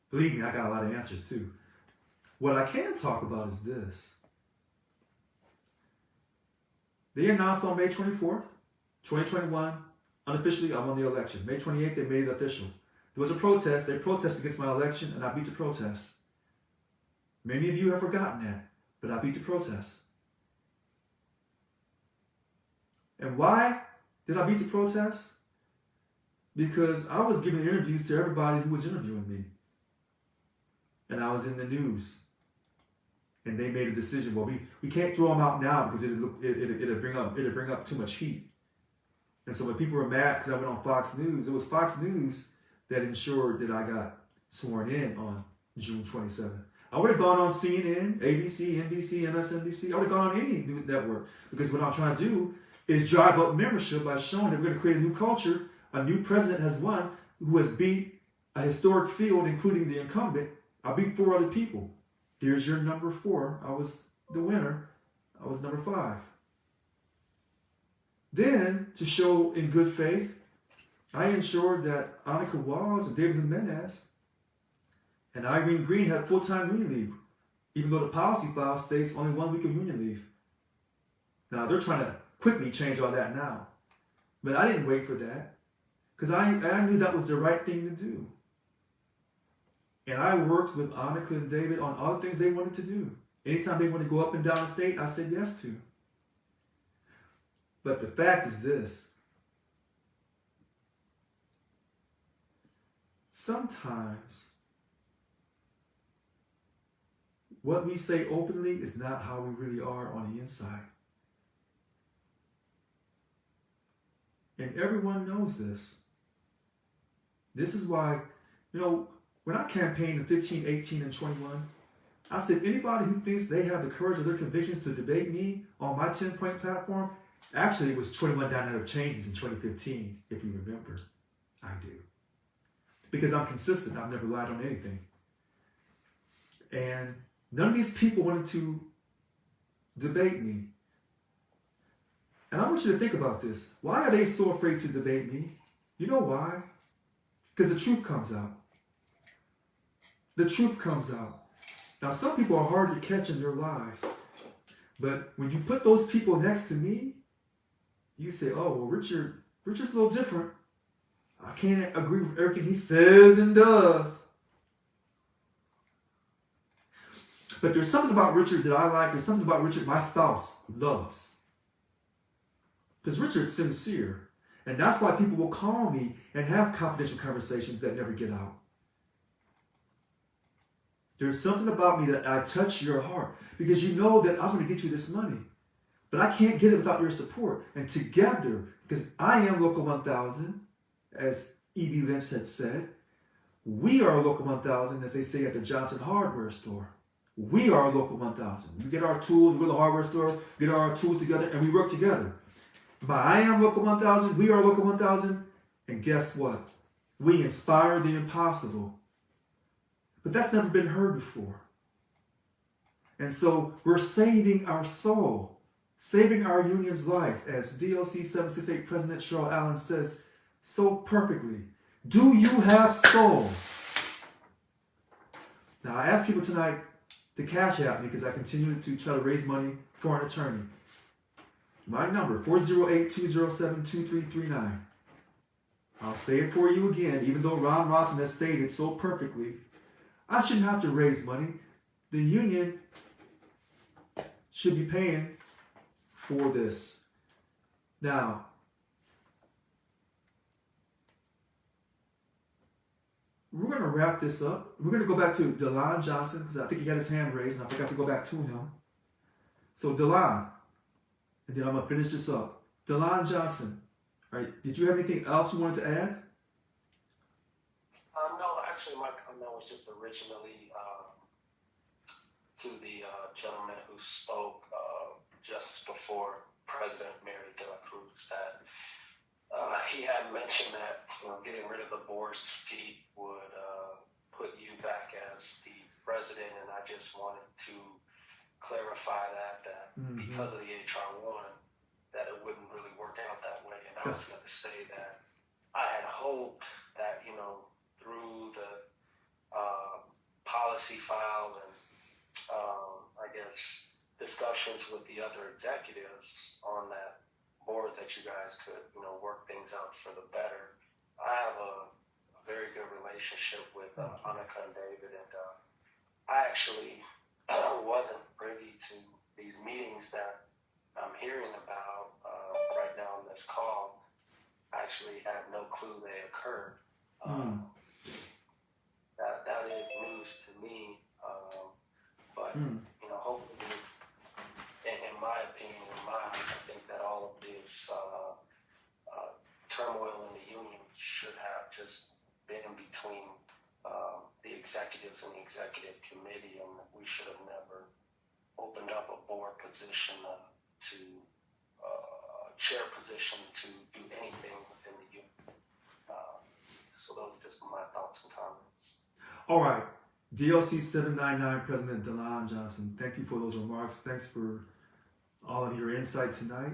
Believe me, I got a lot of answers too. What I can talk about is this. They announced on May 24th, 2021, unofficially, I won the election. May 28th, they made it official. There was a protest. They protested against my election, and I beat the protest. Many of you have forgotten that, but I beat the protest. And why did I beat the protest? Because I was giving interviews to everybody who was interviewing me. And I was in the news. And they made a decision. Well, we can't throw them out now because it'll bring up too much heat. And so when people were mad because I went on Fox News, it was Fox News that ensured that I got sworn in on June 27th. I would have gone on CNN, ABC, NBC, MSNBC. I would have gone on any network because what I'm trying to do is drive up membership by showing that we're going to create a new culture. A new president has won who has beat a historic field, including the incumbent. I beat 4 other people. Here's your number 4. I was the winner. I was number 5. Then, to show in good faith, I ensured that Annika Walls and David Jimenez and Irene Green had full-time union leave, even though the policy file states only 1 week of union leave. Now, they're trying to quickly change all that now. But I didn't wait for that because I knew that was the right thing to do. And I worked with Annika and David on all the things they wanted to do. Anytime they wanted to go up and down the state, I said yes to. But the fact is this. Sometimes what we say openly is not how we really are on the inside. And everyone knows this. This is why, when I campaigned in 15, 18, and 21, I said anybody who thinks they have the courage of their convictions to debate me on my 10-point platform, actually it was 21 dynamic changes in 2015, if you remember. I do. Because I'm consistent. I've never lied on anything. And none of these people wanted to debate me. And I want you to think about this. Why are they so afraid to debate me? You know why? Because the truth comes out. The truth comes out. Now, some people are hard to catch in their lies. But when you put those people next to me, you say, oh, well, Richard's a little different. I can't agree with everything he says and does. But there's something about Richard that I like. There's something about Richard my spouse loves. Because Richard's sincere. And that's why people will call me and have confidential conversations that never get out. There's something about me that I touch your heart because you know that I'm going to get you this money. But I can't get it without your support. And together, because I am Local 1000, as E.B. Lynch had said, we are Local 1000, as they say at the Johnson Hardware store. We are Local 1000. We get our tools, we go to the hardware store, get our tools together, and we work together. By I am Local 1000, we are Local 1000, and guess what? We inspire the impossible. But that's never been heard before. And so we're saving our soul, saving our union's life, as DLC 768 President Cheryl Allen says so perfectly. Do you have soul? Now, I asked people tonight to cash out me because I continue to try to raise money for an attorney. My number, 408-207-2339. I'll say it for you again, even though Ron Rawson has stated so perfectly, I shouldn't have to raise money. The union should be paying for this. Now, we're going to wrap this up. We're going to go back to Delon Johnson, because I think he got his hand raised, and I forgot to go back to him. So, Delon, and then I'm going to finish this up. Delon Johnson, all right, did you have anything else you wanted to add? No, actually, my comment was just originally to the gentleman who spoke just before President Mary De La Cruz, that he had mentioned that getting rid of the board seat would put you back as the president, and I just wanted to clarify that because of the HR 1, that it wouldn't really work out that way. And I was going to say that I had hoped that, through the policy file and I guess discussions with the other executives on that board, that you guys could, work things out for the better. I have a very good relationship with Annika and David, and I actually wasn't privy to these meetings that I'm hearing about right now on this call. I actually had no clue they occurred. That is news to me, but hopefully, in my opinion, in my eyes, I think that all of this turmoil in the union should have just been between the executives and the executive committee, and we should have never opened up a board position to a chair position to do anything within the union. So those are just my thoughts and comments. All right. DLC 799 President Delon Johnson, thank you for those remarks. Thanks for all of your insight tonight.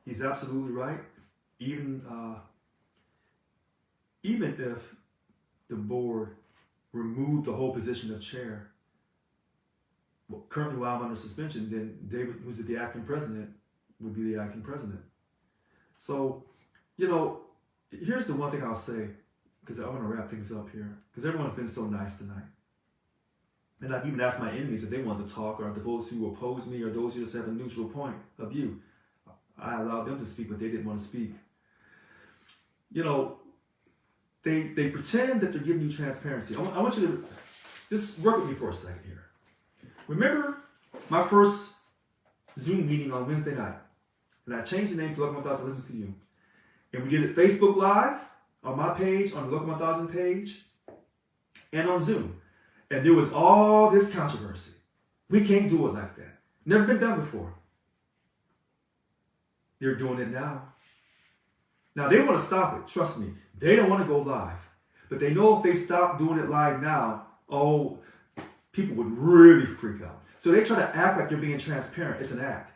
He's absolutely right. Even if the board removed the whole position of chair, well, currently while I'm under suspension, then David, who's the acting president, would be the acting president. So, here's the one thing I'll say, because I want to wrap things up here, because everyone's been so nice tonight. And I've even asked my enemies if they want to talk, or those who oppose me, or those who just have a neutral point of view. I allowed them to speak, but they didn't want to speak. They pretend that they're giving you transparency. I want you to just work with me for a second here. Remember my first Zoom meeting on Wednesday night, and I changed the name to Local 1000 Listens to You. And we did it Facebook Live, on my page, on the Local 1000 page, and on Zoom. And there was all this controversy. We can't do it like that. Never been done before. They're doing it now. Now, they want to stop it. Trust me. They don't want to go live. But they know if they stop doing it live now, people would really freak out. So they try to act like they're being transparent. It's an act.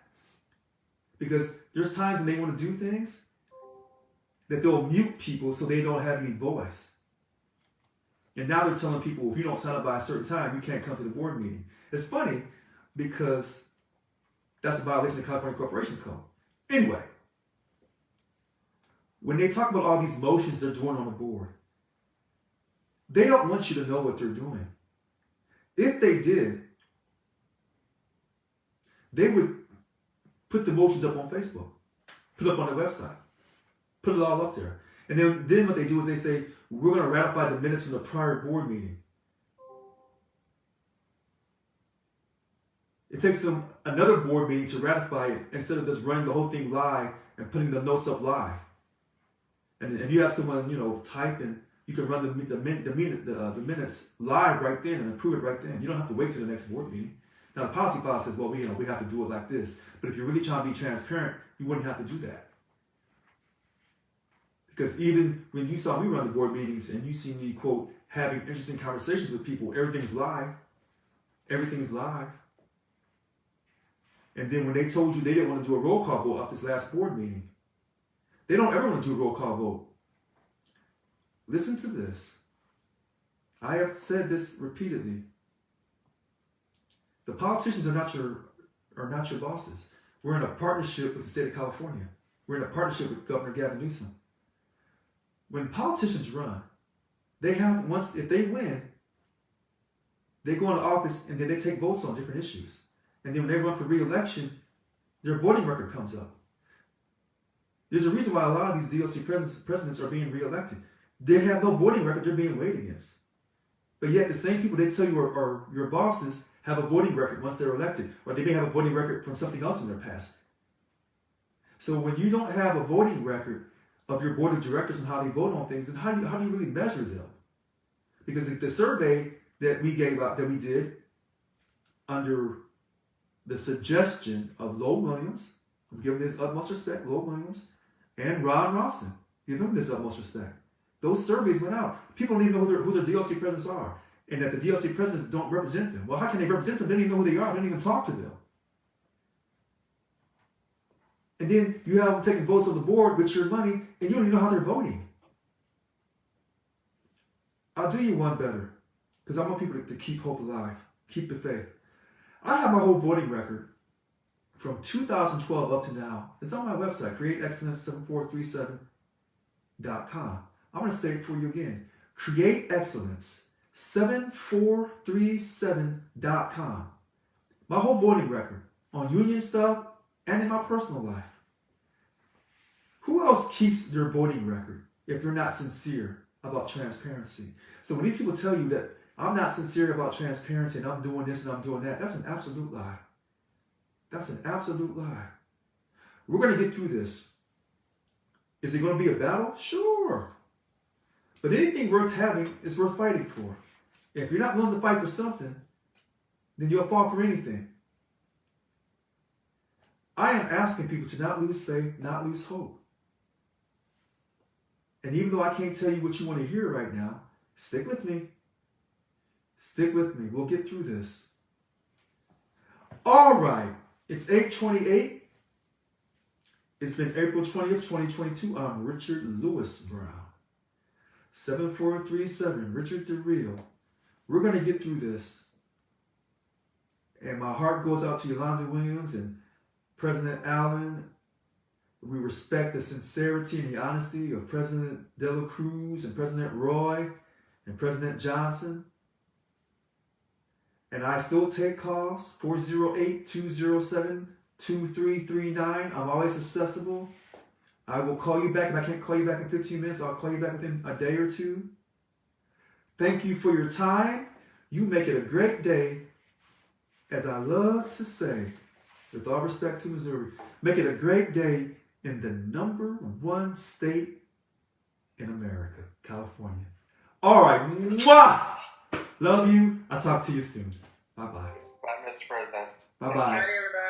Because there's times when they want to do things that they'll mute people so they don't have any voice. And now they're telling people, if you don't sign up by a certain time, you can't come to the board meeting. It's funny because that's a violation of the California Corporations Code. Anyway, when they talk about all these motions they're doing on the board, they don't want you to know what they're doing. If they did, they would put the motions up on Facebook, put it up on their website, put it all up there. And then what they do is they say, we're going to ratify the minutes from the prior board meeting. It takes them another board meeting to ratify it instead of just running the whole thing live and putting the notes up live. And if you have someone, type in, you can run the minutes live right then and approve it right then. You don't have to wait till the next board meeting. Now the policy file says, well, we have to do it like this. But if you're really trying to be transparent, you wouldn't have to do that. Because even when you saw me run the board meetings and you see me, quote, having interesting conversations with people, everything's live. Everything's live. And then when they told you they didn't want to do a roll call vote off this last board meeting, they don't ever want to do a roll call vote. Listen to this. I have said this repeatedly. The politicians are not your bosses. We're in a partnership with the state of California. We're in a partnership with Governor Gavin Newsom. When politicians run, if they win, they go into office and then they take votes on different issues. And then when they run for re-election, their voting record comes up. There's a reason why a lot of these DLC presidents are being re-elected. They have no voting record they're being weighed against. But yet the same people they tell you are your bosses have a voting record once they're elected, or they may have a voting record from something else in their past. So when you don't have a voting record of your board of directors and how they vote on things, then how do you really measure them? Because the survey that we did under the suggestion of Lowell Williams, I'm giving this utmost respect, Lowell Williams, and Ron Rawson, give him this utmost respect. Those surveys went out. People don't even know who their DLC presidents are, and that the DLC presidents don't represent them. Well, how can they represent them? They don't even know who they are. They don't even talk to them. And then you have them taking votes on the board with your money, and you don't even know how they're voting. I'll do you one better, because I want people to keep hope alive, keep the faith. I have my whole voting record from 2012 up to now. It's on my website, createexcellence7437.com. I'm going to say it for you again. createexcellence7437.com. My whole voting record on union stuff and in my personal life. Who else keeps their voting record if they're not sincere about transparency? So when these people tell you that I'm not sincere about transparency and I'm doing this and I'm doing that, that's an absolute lie. That's an absolute lie. We're going to get through this. Is it going to be a battle? Sure. But anything worth having is worth fighting for. If you're not willing to fight for something, then you'll fall for anything. I am asking people to not lose faith, not lose hope. And even though I can't tell you what you want to hear right now, stick with me. Stick with me. We'll get through this. All right. It's 8:28. It's been April 20th, 2022. I'm Richard Lewis Brown. 7437, Richard the Real. We're going to get through this. And my heart goes out to Yolanda Williams and President Allen. We respect the sincerity and the honesty of President De La Cruz and President Roy and President Johnson. And I still take calls, 408-207-2339. I'm always accessible. I will call you back. If I can't call you back in 15 minutes, I'll call you back within a day or two. Thank you for your time. You make it a great day. As I love to say, with all respect to Missouri, make it a great day in the #1 state in America, California. All right. Mwah! Love you. I'll talk to you soon. Bye-bye. Bye, Mr. President. Bye-bye. Bye, everybody.